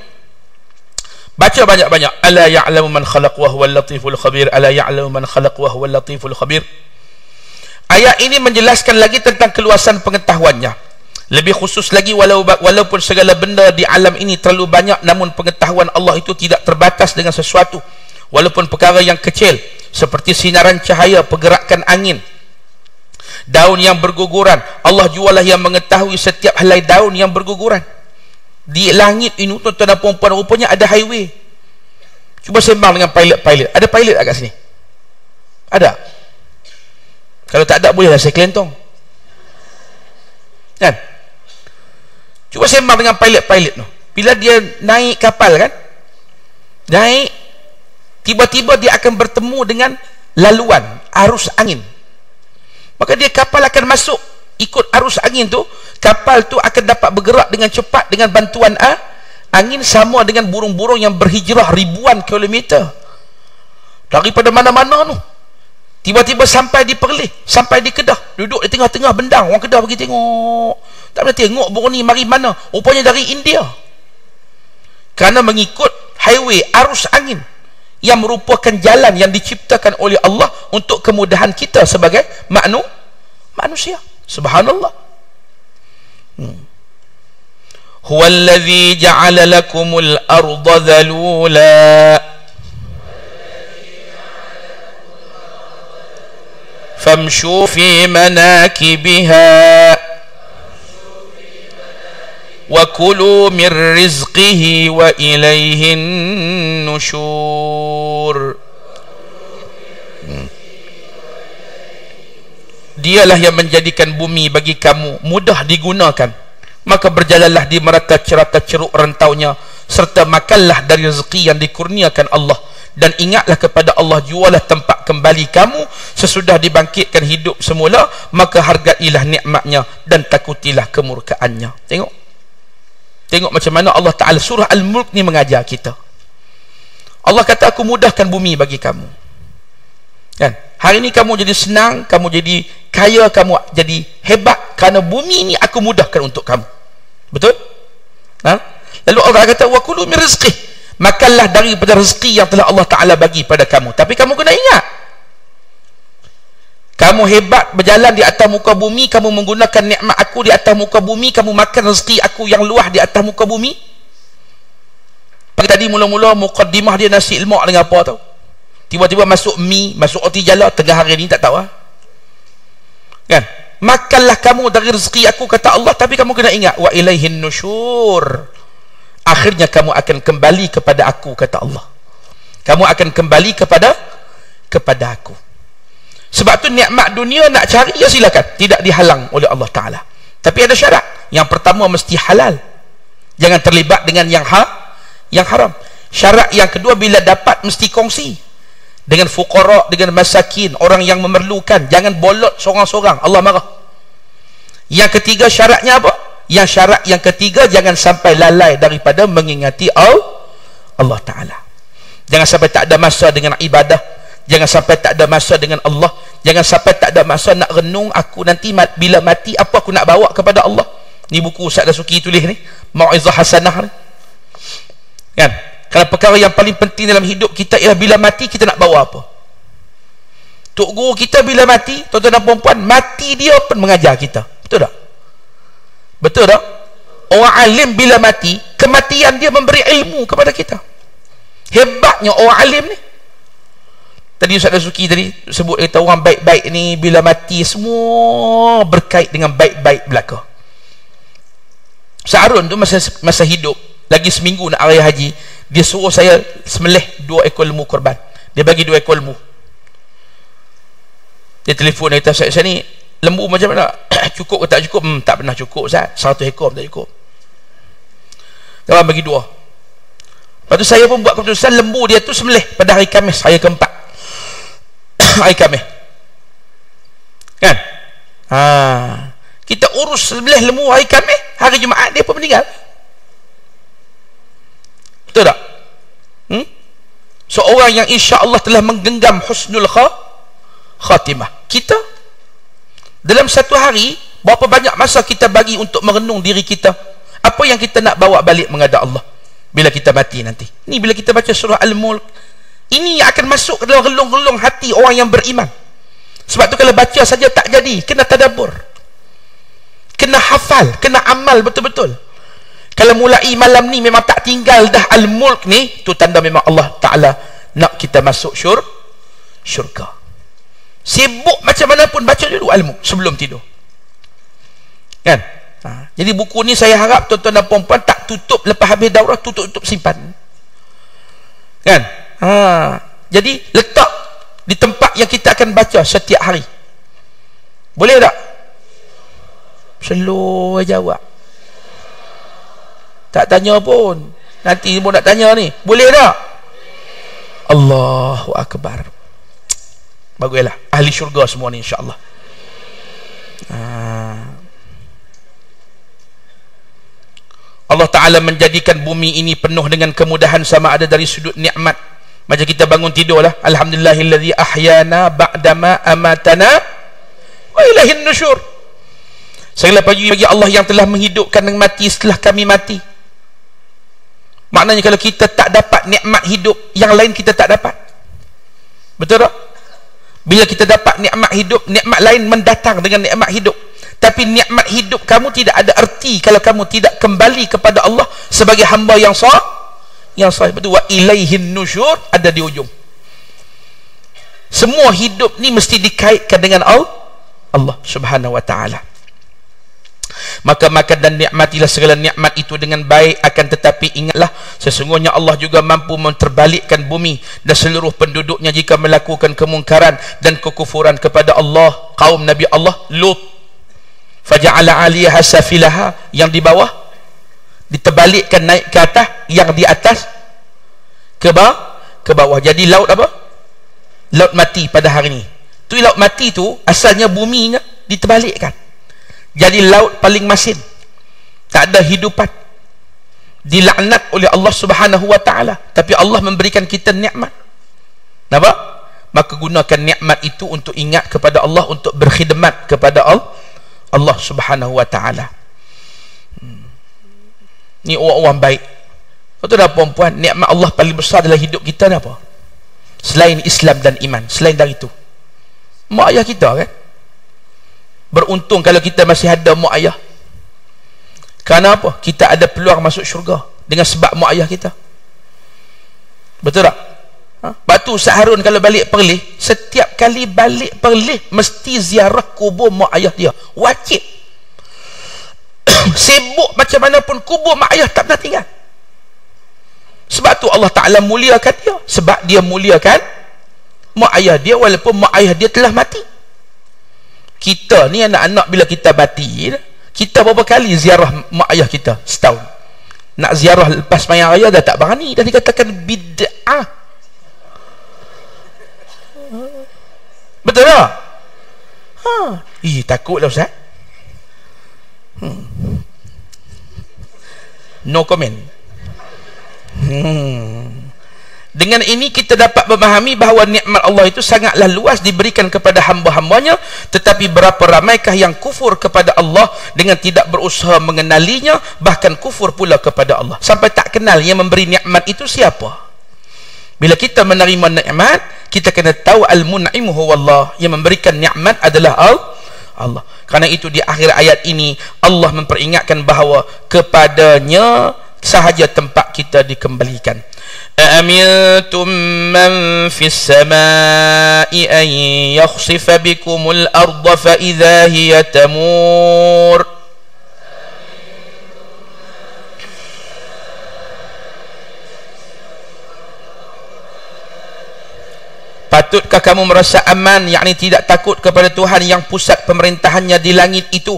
baca banyak-banyak, ala ya'lamu man khalaq wa huwal latiful khabir, ala ya'lamu man khalaq wa huwal latiful khabir. Ayat ini menjelaskan lagi tentang keluasan pengetahuannya. Lebih khusus lagi, walaupun segala benda di alam ini terlalu banyak, namun pengetahuan Allah itu tidak terbatas dengan sesuatu. Walaupun perkara yang kecil seperti sinaran cahaya, pergerakan angin, daun yang berguguran, Allah jualah yang mengetahui setiap helai daun yang berguguran. Di langit ini, tuan-tuan dan puan-puan, rupanya ada highway. Cuba sembang dengan pilot. Ada pilot kat sini? Ada? Kalau tak ada, bolehlah saya kelentong, kan? Cuba sembang dengan pilot tu. Bila dia naik kapal, kan, naik, tiba-tiba dia akan bertemu dengan laluan arus angin, maka dia kapal akan masuk ikut arus angin tu. Kapal tu akan dapat bergerak dengan cepat dengan bantuan angin, sama dengan burung-burung yang berhijrah ribuan kilometer daripada mana-mana tu. Tiba-tiba sampai di Perlis, sampai di Kedah, duduk di tengah-tengah bendang. Orang Kedah pergi tengok, tak boleh tengok burung ni mari mana, rupanya dari India, kerana mengikut highway arus angin yang merupakan jalan yang diciptakan oleh Allah untuk kemudahan kita sebagai manusia. Subhanallah. Huwallazi ja'ala lakumul arda dhalula famshu fi manakibiha wa kulu min rizqihi wa ilaihin nusyur. Dialah yang menjadikan bumi bagi kamu mudah digunakan, maka berjalanlah di merata ceruk rentaunya, serta makanlah dari rezeki yang dikurniakan Allah, dan ingatlah kepada Allah jualah tempat kembali kamu sesudah dibangkitkan hidup semula, maka hargailah nikmatnya dan takutilah kemurkaannya. Tengok macam mana Allah Ta'ala. Surah Al-Mulk ni mengajar kita. Allah kata, aku mudahkan bumi bagi kamu, kan? Hari ni kamu jadi senang, kamu jadi kaya, kamu jadi hebat kerana bumi ni aku mudahkan untuk kamu. Betul? Lalu Allah kata, wa kulu min rizqih, makanlah daripada rezeki yang telah Allah Ta'ala bagi pada kamu. Tapi kamu kena ingat, kamu hebat berjalan di atas muka bumi, kamu menggunakan nikmat aku di atas muka bumi, kamu makan rezeki aku yang luas di atas muka bumi. Pagi tadi mula-mula muqaddimah dia nasi lemak dengan apa tau, tiba-tiba masuk mi, masuk roti jala, tengah hari ni tak tahu kan? Makanlah kamu dari rezeki aku, kata Allah, tapi kamu kena ingat, wa ilaihin nusyur, akhirnya kamu akan kembali kepada aku, kata Allah. Kamu akan kembali kepada aku. Sebab tu nikmat dunia nak cari, ya silakan, tidak dihalang oleh Allah Ta'ala. Tapi ada syarat. Yang pertama mesti halal, jangan terlibat dengan yang haram. Syarat yang kedua, bila dapat mesti kongsi dengan fuqara, dengan masakin, orang yang memerlukan. Jangan bolot seorang-seorang, Allah marah. Yang ketiga syaratnya apa? Syarat yang ketiga, jangan sampai lalai daripada mengingati Allah Ta'ala. Jangan sampai tak ada masa dengan ibadah, jangan sampai tak ada masa dengan Allah, jangan sampai tak ada masa nak renung, aku nanti bila mati apa aku nak bawa kepada Allah. Ni buku Ustaz Dasuki tulis ni, Mau'izah Hasanah ni, kan? Kerana perkara yang paling penting dalam hidup kita ialah bila mati kita nak bawa apa. Tok guru kita bila mati, tuan-tuan dan puan-puan, mati dia pun mengajar kita. Betul tak? Betul tak? Orang alim bila mati, kematian dia memberi ilmu kepada kita. Hebatnya orang alim ni. Tadi Ustaz Dasuki tadi sebut, kata orang baik-baik ni bila mati semua berkait dengan baik-baik belaka. Ustaz Harun tu masa hidup, lagi seminggu nak raya haji, dia suruh saya sembelih 2 ekor lembu korban. Dia bagi 2 ekor lembu. Dia telefon, dia kata, saya ni lembu macam mana? Cukup ke tak cukup? Tak pernah cukup Ustaz, 100 ekor tak cukup. Kawan bagi 2. Lepas tu saya pun buat keputusan, lembu dia tu sembelih pada hari Khamis, hari keempat. Hari Khamis, kan? Kita urus sembelih lembu hari Khamis, hari Jumaat dia pun meninggal. Betul tak? Seorang yang insya Allah telah menggenggam husnul khatimah. Kita dalam satu hari, berapa banyak masa kita bagi untuk merenung diri kita, apa yang kita nak bawa balik menghadap Allah bila kita mati nanti. Ni bila kita baca surah Al-Mulk, ini yang akan masuk ke dalam relung-relung hati orang yang beriman. Sebab tu kalau baca saja tak jadi, kena tadabbur, kena hafal, kena amal betul-betul. Kalau mulai malam ni memang tak tinggal dah Al-Mulk ni, tu tanda memang Allah Ta'ala nak kita masuk syurga. Sibuk macam mana pun baca dulu Al-Mulk sebelum tidur, kan? Jadi buku ni saya harap tuan-tuan dan puan-puan tak tutup lepas habis daurah, tutup simpan, kan? Jadi letak di tempat yang kita akan baca setiap hari. Boleh tak? Slow jawab, tak tanya pun, nanti pun nak tanya ni. Boleh tak? Allahu Akbar. Baguslah, ahli syurga semua ni insya-Allah. Allah Ta'ala menjadikan bumi ini penuh dengan kemudahan, sama ada dari sudut nikmat, macam kita bangun tidur lah, alhamdulillahillazi ahyana ba'dama amatana wa ilaihin nusyur. Segala puji bagi Allah yang telah menghidupkan dan mati setelah kami mati. Maknanya kalau kita tak dapat nikmat hidup, yang lain kita tak dapat. Betul tak? Bila kita dapat nikmat hidup, nikmat lain mendatang dengan nikmat hidup. Tapi nikmat hidup kamu tidak ada erti kalau kamu tidak kembali kepada Allah sebagai hamba yang sah. Betul. Wa ilaihin nusyur ada di ujung. Semua hidup ni mesti dikaitkan dengan Allah Subhanahu wa ta'ala. Maka makan dan nikmatilah segala nikmat itu dengan baik, akan tetapi ingatlah sesungguhnya Allah juga mampu menterbalikkan bumi dan seluruh penduduknya jika melakukan kemungkaran dan kekufuran kepada Allah. Kaum Nabi Allah Lut, faja'ala 'aliyaha safilaha, yang di bawah diterbalikkan naik ke atas, yang di atas ke ke bawah. Jadi laut apa? Laut mati pada hari ni. Tu laut mati tu asalnya buminya diterbalikkan. Jadi laut paling masin. Tak ada hidupan. Dilaknat oleh Allah Subhanahu wa taala. Tapi Allah memberikan kita nikmat. Nampak? Maka gunakan nikmat itu untuk ingat kepada Allah, untuk berkhidmat kepada Allah Subhanahu wa taala. Ni orang-orang baik. Betul tak puan-puan? Nikmat Allah paling besar dalam hidup kita ni apa? Selain Islam dan iman, selain dari itu, mak ayah kita kan. Beruntung kalau kita masih ada mak ayah. Kerana apa? Kita ada peluang masuk syurga dengan sebab mak ayah kita. Betul tak? Batu Saharun kalau balik Perlis, setiap kali balik Perlis mesti ziarah kubur mak ayah dia. Wajib. Sibuk macam mana pun, kubur mak ayah tak pernah tinggal. Sebab tu Allah Ta'ala muliakan dia. Sebab dia muliakan mak ayah dia walaupun mak ayah dia telah mati. Kita ni anak-anak bila kita mati, kita berapa kali ziarah mak ayah kita setahun? Nak ziarah lepas mayang raya dah tak berani, dah dikatakan bid'ah. Betul tak? Takutlah Ustaz. No comment. Dengan ini kita dapat memahami bahawa nikmat Allah itu sangatlah luas diberikan kepada hamba-hambanya, tetapi berapa ramaikah yang kufur kepada Allah dengan tidak berusaha mengenalinya, bahkan kufur pula kepada Allah sampai tak kenal yang memberi nikmat itu siapa. Bila kita menerima nikmat, kita kena tahu al-mun'im huwa Allah, yang memberikan nikmat adalah Allah. Karena itu di akhir ayat ini Allah memperingatkan bahawa kepadanya sahaja tempat kita dikembalikan. Amintum man fis samai an yakhsifa bikumul arda fa idza hiya tamur. Patutkah kamu merasa aman, yakni tidak takut kepada Tuhan yang pusat pemerintahannya di langit itu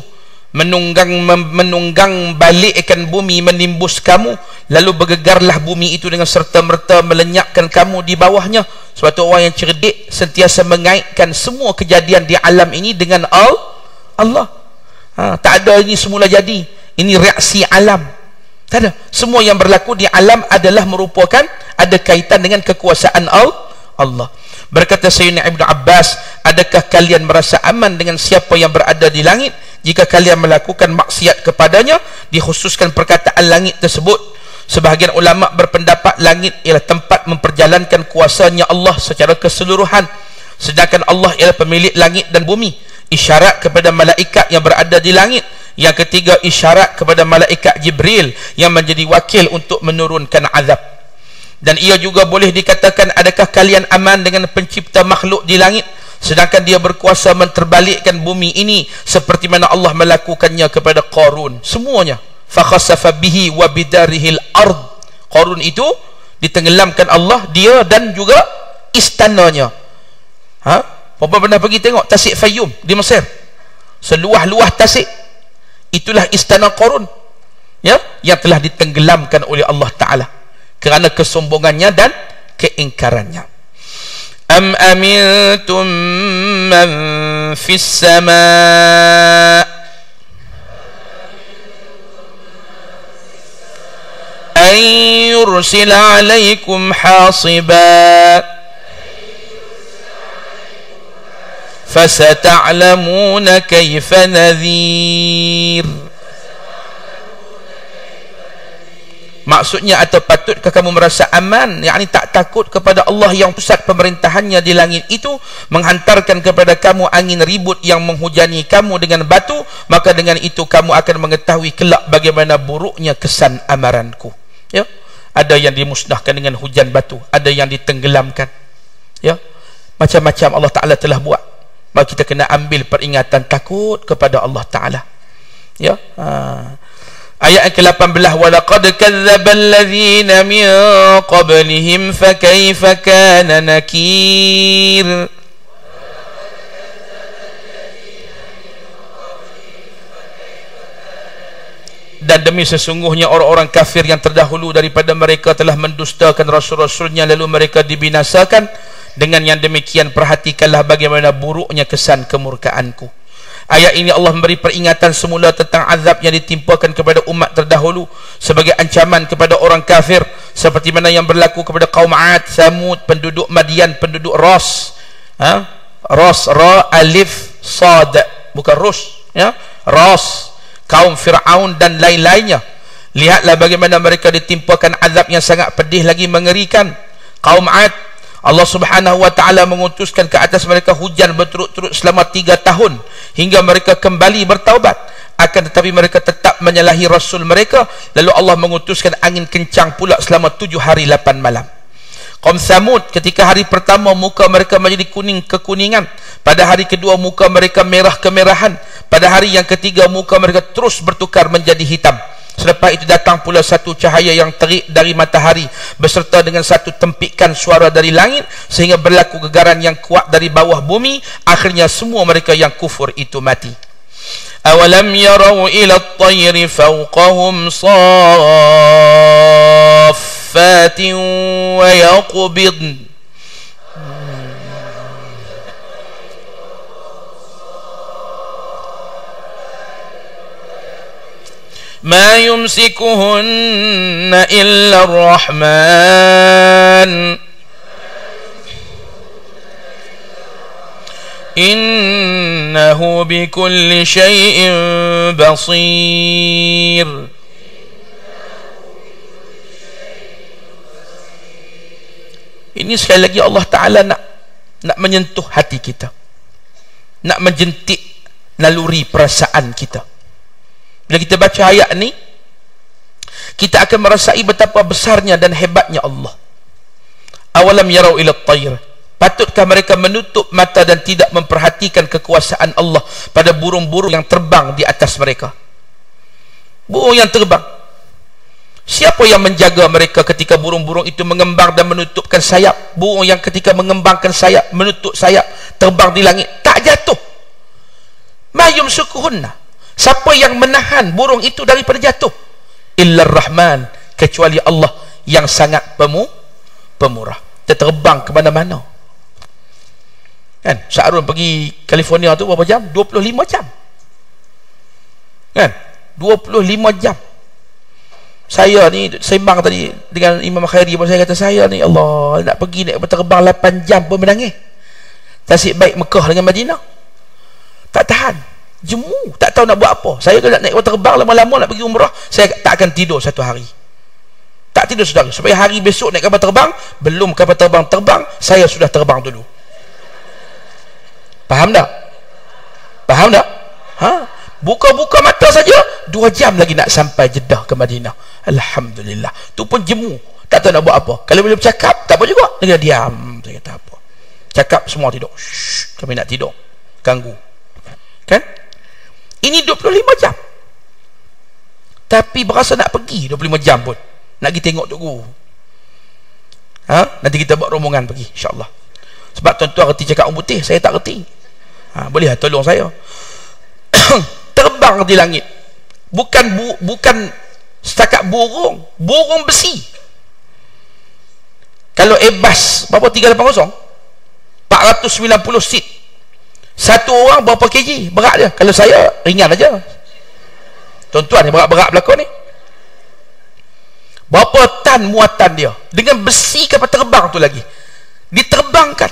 menunggang balikkan bumi menimbus kamu, lalu bergegarlah bumi itu dengan serta-merta melenyapkan kamu di bawahnya. Sebab tu orang yang cerdik sentiasa mengaitkan semua kejadian di alam ini dengan Allah. Tak ada ini semula jadi, ini reaksi alam. Tak ada. Semua yang berlaku di alam adalah merupakan ada kaitan dengan kekuasaan Allah. Berkata Sayyidina Ibn Abbas, adakah kalian merasa aman dengan siapa yang berada di langit jika kalian melakukan maksiat kepadanya? Dikhususkan perkataan langit tersebut. Sebahagian ulama berpendapat langit ialah tempat memperjalankan kuasanya Allah secara keseluruhan, sedangkan Allah ialah pemilik langit dan bumi. Isyarat kepada malaikat yang berada di langit. Yang ketiga, isyarat kepada malaikat Jibril yang menjadi wakil untuk menurunkan azab. Dan ia juga boleh dikatakan, adakah kalian aman dengan pencipta makhluk di langit sedangkan dia berkuasa menterbalikkan bumi ini seperti mana Allah melakukannya kepada Qarun? Semuanya fa khasafa bihi wa bidarihil ard. Qarun itu ditenggelamkan Allah, dia dan juga istananya. Apa pernah pergi tengok Tasik Fayyum di Mesir? Seluah-luah tasik, itulah istana Qarun, ya, yang telah ditenggelamkan oleh Allah Ta'ala kerana kesombongannya dan keingkarannya. Am amintum man fis sama' an yursila alaikum hasiba fasata'lamuna kaifa nadhir. Maksudnya, atau patutkah kamu merasa aman, yakni tak takut kepada Allah yang pusat pemerintahannya di langit itu menghantarkan kepada kamu angin ribut yang menghujani kamu dengan batu, maka dengan itu kamu akan mengetahui kelak bagaimana buruknya kesan amaranku. Ya, ada yang dimusnahkan dengan hujan batu, ada yang ditenggelamkan. Ya, macam-macam Allah Ta'ala telah buat. Maka kita kena ambil peringatan takut kepada Allah Ta'ala. Ya, ayat ke-18, walaqad kadzdzabal ladzina min qablihim fakaifa kana nakir. dan demi sesungguhnya orang-orang kafir yang terdahulu daripada mereka telah mendustakan rasul-rasulnya, lalu mereka dibinasakan. Dengan yang demikian perhatikanlah bagaimana buruknya kesan kemurkaanku. Ayat ini Allah memberi peringatan semula tentang azab yang ditimpakan kepada umat terdahulu sebagai ancaman kepada orang kafir, seperti mana yang berlaku kepada kaum Ad, Thamud, penduduk Madian, penduduk Ras. Ras, Ra, Alif, Sad, bukan Rus, ya, Ras, kaum Fir'aun dan lain-lainnya. Lihatlah bagaimana mereka ditimpakan azab yang sangat pedih lagi mengerikan. Kaum Ad, Allah subhanahu wa ta'ala mengutuskan ke atas mereka hujan berturut-turut selama 3 tahun hingga mereka kembali bertaubat. Akan tetapi mereka tetap menyalahi Rasul mereka, lalu Allah mengutuskan angin kencang pula selama 7 hari 8 malam. Kaum Thamud, ketika hari pertama muka mereka menjadi kuning kekuningan, pada hari kedua muka mereka merah kemerahan, pada hari yang ketiga muka mereka terus bertukar menjadi hitam. Selepas itu datang pula satu cahaya yang terik dari matahari beserta dengan satu tempikan suara dari langit, sehingga berlaku gegaran yang kuat dari bawah bumi. Akhirnya semua mereka yang kufur itu mati. Awalam yarau ila at-tayri fawqahum saffatin wa yaqbidn. ما يمسكهن إلا الرحمن إنه بكل شيء بصير. Ini sekali lagi Allah Ta'ala nak menyentuh hati kita, nak menjentik naluri perasaan kita. Bila kita baca ayat ni, kita akan merasai betapa besarnya dan hebatnya Allah. Awalam yarau ila at-tayr, patutkah mereka menutup mata dan tidak memperhatikan kekuasaan Allah pada burung-burung yang terbang di atas mereka? Burung yang terbang, siapa yang menjaga mereka ketika burung-burung itu mengembang dan menutupkan sayap? Burung yang ketika mengembangkan sayap, menutup sayap, terbang di langit, tak jatuh. Ma yumsikuhunna, siapa yang menahan burung itu daripada jatuh? Illa Rahman, kecuali Allah yang sangat pemurah. Dia terbang ke mana-mana. Kan? Syarul pergi California tu berapa jam? 25 jam. Kan? 25 jam. Saya ni sembang tadi dengan Imam Khairi, saya kata saya ni Allah nak pergi naik terbang 8 jam pun menangis. Nasib baik Mekah dengan Madinah. Tak tahan. Jemu, tak tahu nak buat apa. Saya kalau nak naik terbang lama-lama nak pergi umrah, saya tak akan tidur satu hari. Tak tidur saudara, supaya hari besok naik kapal terbang, belum kapal terbang terbang, saya sudah terbang dulu. Faham tak? Faham tak? Buka-buka mata saja 2 jam lagi nak sampai Jeddah ke Madinah. Alhamdulillah. Tu pun jemu, tak tahu nak buat apa. Kalau boleh bercakap, tak apa juga. Dia diam, saya kata apa. Cakap semua tidur. Shh, kami nak tidur, ganggu. Kan? Ini 25 jam. Tapi berasa nak pergi 25 jam pun. Nak pergi tengok Tok Guru. Nanti kita buat rombongan pergi, insya-Allah. Sebab tuan-tuan reti cakap orang putih, saya tak reti. Boleh tolong saya. Terbang di langit. Bukan setakat burung besi. Kalau Airbus berapa 380? 490 seat. Satu orang berapa kg berat dia? Kalau saya ringan aja. Tuan-tuan ni berat-berat belakang ni. Berapa tan muatan dia? Dengan besi kapal terbang tu lagi. Diterbangkan.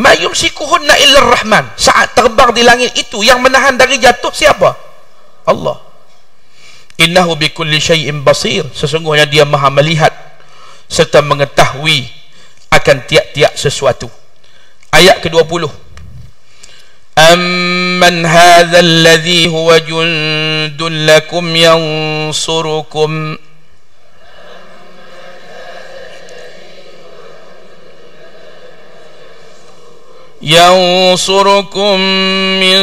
Ma yumsikuhunna illa Rahman. Saat terbang di langit itu, yang menahan dari jatuh siapa? Allah. Innahu bikulli syai'in basir. Sesungguhnya dia maha melihat serta mengetahui akan tiap-tiap sesuatu. Ayat ke-20. Amman hadha alladhi huwa jundun lakum yansurukum min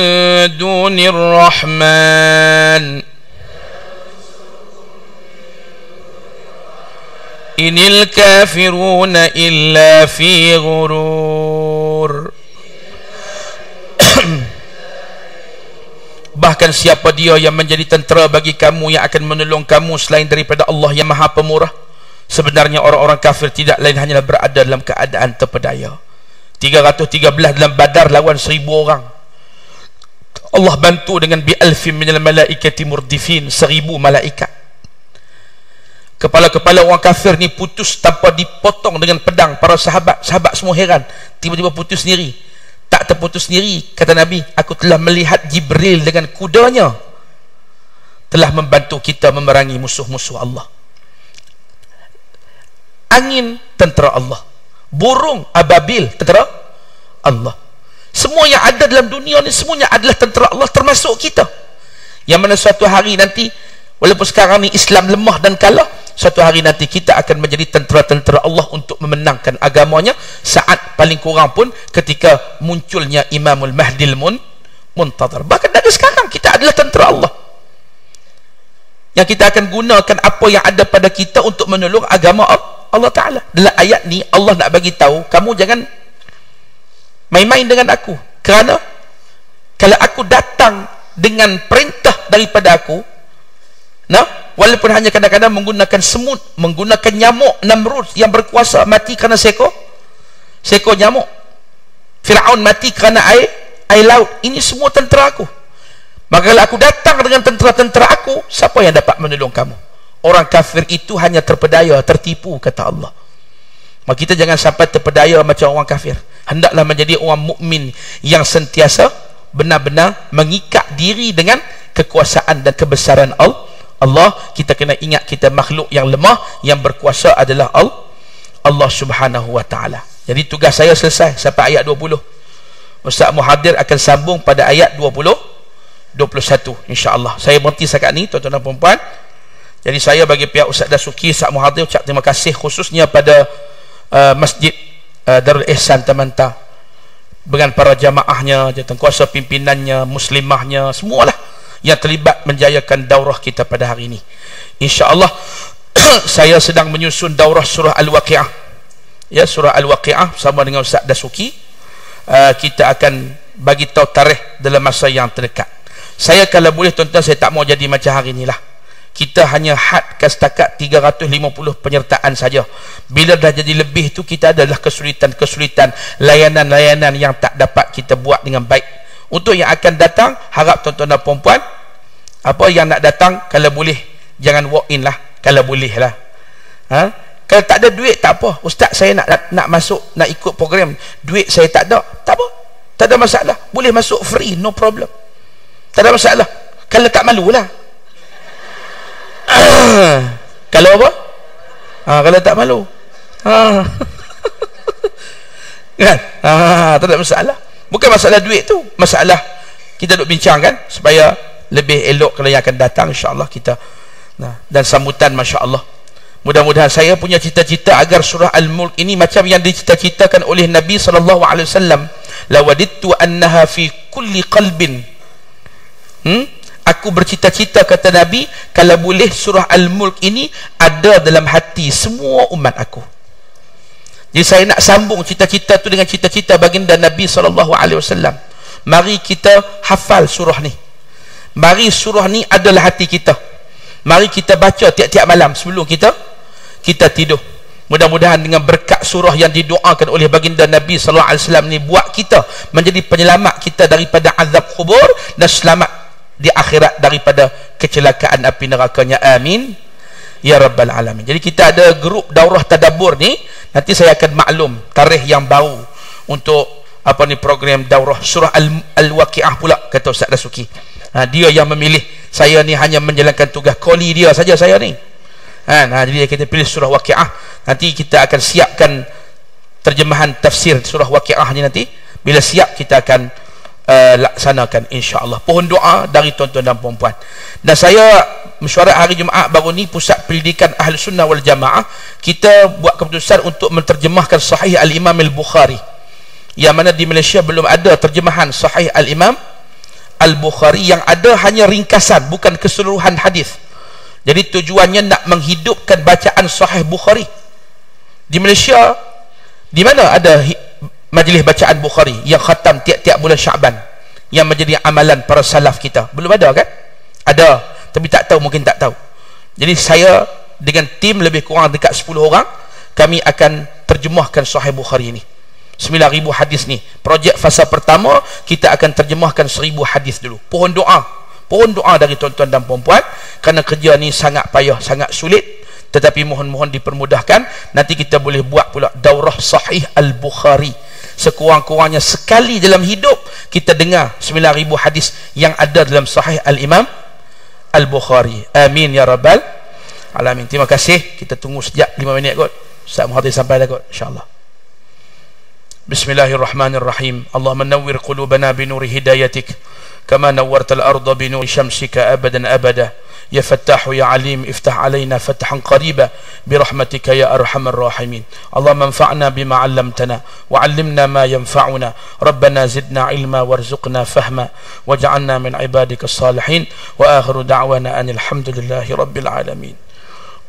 dunir rahman inil kafiruna illa fi ghurur. katakan siapa dia yang menjadi tentera bagi kamu, yang akan menolong kamu selain daripada Allah yang Maha Pemurah? Sebenarnya orang-orang kafir tidak lain hanyalah berada dalam keadaan terpedaya. 313 dalam Badar lawan 1000 orang. Allah bantu dengan bi'alfin minal malaikati murdifin, 1000 malaikat. Kepala-kepala orang kafir ni putus tanpa dipotong dengan pedang. Para sahabat semua heran, tiba-tiba putus sendiri. Tak terputus sendiri, kata Nabi, aku telah melihat Jibril dengan kudanya telah membantu kita memerangi musuh-musuh Allah. Angin, tentera Allah. Burung ababil, tentera Allah. Semua yang ada dalam dunia ni semuanya adalah tentera Allah, termasuk kita. Yang mana suatu hari nanti, walaupun sekarang ni Islam lemah dan kalah, suatu hari nanti kita akan menjadi tentera-tentera Allah untuk memenangkan agamanya, saat paling kurang pun ketika munculnya Imamul Mahdil Muntazar. Bahkan dari sekarang kita adalah tentera Allah, yang kita akan gunakan apa yang ada pada kita untuk menolong agama Allah Ta'ala. Dalam ayat ni Allah nak bagi tahu, kamu jangan main-main dengan aku, kerana kalau aku datang dengan perintah daripada aku, walaupun hanya kadang-kadang menggunakan semut, menggunakan nyamuk Namrud yang berkuasa mati kerana seekor nyamuk, Firaun mati kerana air laut. Ini semua tentera aku. Maka kalau aku datang dengan tentera-tentera aku, siapa yang dapat menolong kamu? Orang kafir itu hanya terpedaya, tertipu, kata Allah. Maka kita jangan sampai terpedaya macam orang kafir. Hendaklah menjadi orang mukmin yang sentiasa benar-benar mengikat diri dengan kekuasaan dan kebesaran Allah. Kita kena ingat kita makhluk yang lemah, yang berkuasa adalah Allah Subhanahu wa ta'ala. Jadi tugas saya selesai sampai ayat 20. Ustaz Muhadir akan sambung pada ayat 21 insya-Allah. Saya berhenti sekat ni, tuan-tuan dan puan-puan. Jadi saya bagi pihak Ustaz Dasuki, Ustaz Muhadir, ucap terima kasih khususnya pada Masjid Darul Ihsan Tamanta, dengan para jamaahnya, jawatankuasa pimpinannya, muslimahnya, semualah yang terlibat menjayakan daurah kita pada hari ini. InsyaAllah saya sedang menyusun daurah surah Al-Waqi'ah, ya, surah Al-Waqi'ah sama dengan Ustaz Dasuki. Kita akan bagi tahu tarikh dalam masa yang terdekat. Saya kalau boleh tuan-tuan, saya tak mau jadi macam hari inilah. Kita hanya hadkan setakat 350 penyertaan saja. Bila dah jadi lebih tu, kita adalah kesulitan-kesulitan, layanan-layanan yang tak dapat kita buat dengan baik. Untuk yang akan datang, harap tuan-tuan dan puan-puan, apa yang nak datang, kalau boleh jangan walk in lah, kalau boleh lah. Kalau tak ada duit, tak apa. Ustaz, saya nak masuk, nak ikut program, duit saya tak ada, tak apa, tak ada masalah. Boleh masuk free, no problem, tak ada masalah. Kalau tak malu lah. Kalau apa? Kalau tak malu, kan? Tak ada masalah. Bukan masalah duit tu, masalah kita duk bincang kan, supaya lebih elok kalau yang akan datang, insya-Allah kita. Dan sambutan, masya-Allah. Mudah-mudahan saya punya cita-cita agar surah Al-Mulk ini macam yang dicita-citakan oleh Nabi sallallahu alaihi wasallam, lawadittu annaha fi kulli qalbin. Aku bercita-cita, kata Nabi, kalau boleh surah Al-Mulk ini ada dalam hati semua umat aku. Jadi saya nak sambung cita-cita tu dengan cita-cita baginda Nabi SAW. Mari kita hafal surah ni. Mari surah ni adalah hati kita. Mari kita baca tiap-tiap malam sebelum kita tidur. Mudah-mudahan dengan berkat surah yang didoakan oleh baginda Nabi SAW ni, buat kita menjadi penyelamat kita daripada azab kubur dan selamat di akhirat daripada kecelakaan api nerakanya. Amin ya rabbal alamin. Jadi kita ada grup daurah tadabbur ni. Nanti saya akan maklum tarikh yang baru untuk program daurah surah Al-Waqi'ah pula, kata Ustaz Dasuki. Dia yang memilih, saya ni hanya menjalankan tugas koli dia saja, saya ni. Jadi kita pilih surah Waqi'ah. Nanti kita akan siapkan terjemahan tafsir surah Waqi'ah ni. Nanti bila siap kita akan laksanakan, insya-Allah. Pohon doa dari tuan-tuan dan puan-puan. Dan saya mesyuarat hari Jumaat baru ni, Pusat Pendidikan Ahlus Sunnah wal Jamaah, kita buat keputusan untuk menterjemahkan Sahih Al-Imam Al-Bukhari, yang mana di Malaysia belum ada terjemahan Sahih Al-Imam Al-Bukhari. Yang ada hanya ringkasan, bukan keseluruhan hadis. Jadi tujuannya nak menghidupkan bacaan Sahih Bukhari. Di Malaysia, di mana ada majlis bacaan Bukhari yang khatam tiap-tiap bulan Syaban? yang menjadi amalan para salaf kita? Belum ada kan? Ada, tapi tak tahu, mungkin tak tahu. Jadi saya dengan tim lebih kurang dekat 10 orang, kami akan terjemahkan Sahih Bukhari ini. 9,000 hadis ni. Projek fasa pertama, kita akan terjemahkan 1,000 hadis dulu. Pohon doa dari tuan-tuan dan puan-puan, kerana kerja ni sangat payah, sangat sulit, tetapi mohon-mohon dipermudahkan. Nanti kita boleh buat pula daurah Sahih Al-Bukhari. Sekurang-kurangnya sekali dalam hidup kita dengar 9,000 hadis yang ada dalam Sahih Al-Imam Al-Bukhari. Amin ya rabbal alamin. Terima kasih. Kita tunggu sejak 5 minit kot. Ustaz Muhathir sampai dah kot, insya-Allah. Bismillahirrahmanirrahim. Allahumma nawwir qulubana binuri hidayatik kama nawwartal arda binuri syamsika abadan abada. Ya Fattahu ya Alim, iftah alaina fathan qariba birahmatika ya arhamar rahimin. Allahumma anfa'na bima 'allamtana wa 'allimna ma yanfa'una. Rabbana zidna ilma warzuqna fahma waj'alna min ibadika salihin. Wa akhiru da'wana anil hamdulillahi rabbil alamin.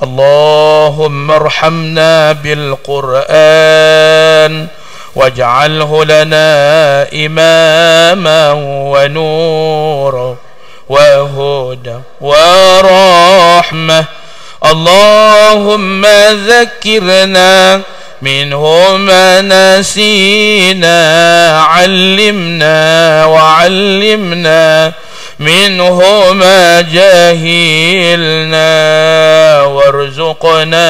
Allahumma arhamna bil Qur'an waj'alhu lana imaman wa nuran وهدى ورحمة. اللهم ذكرنا منه ما نسينا علمنا وعلمنا منه ما جهلنا وارزقنا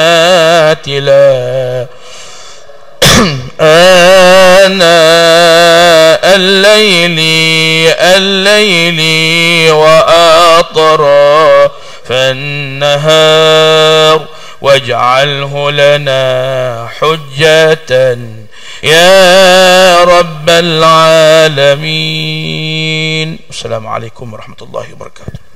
تلاوته آناء الليل وأطراف النهار واجعله لنا حجة يا رب العالمين. السلام عليكم ورحمة الله وبركاته.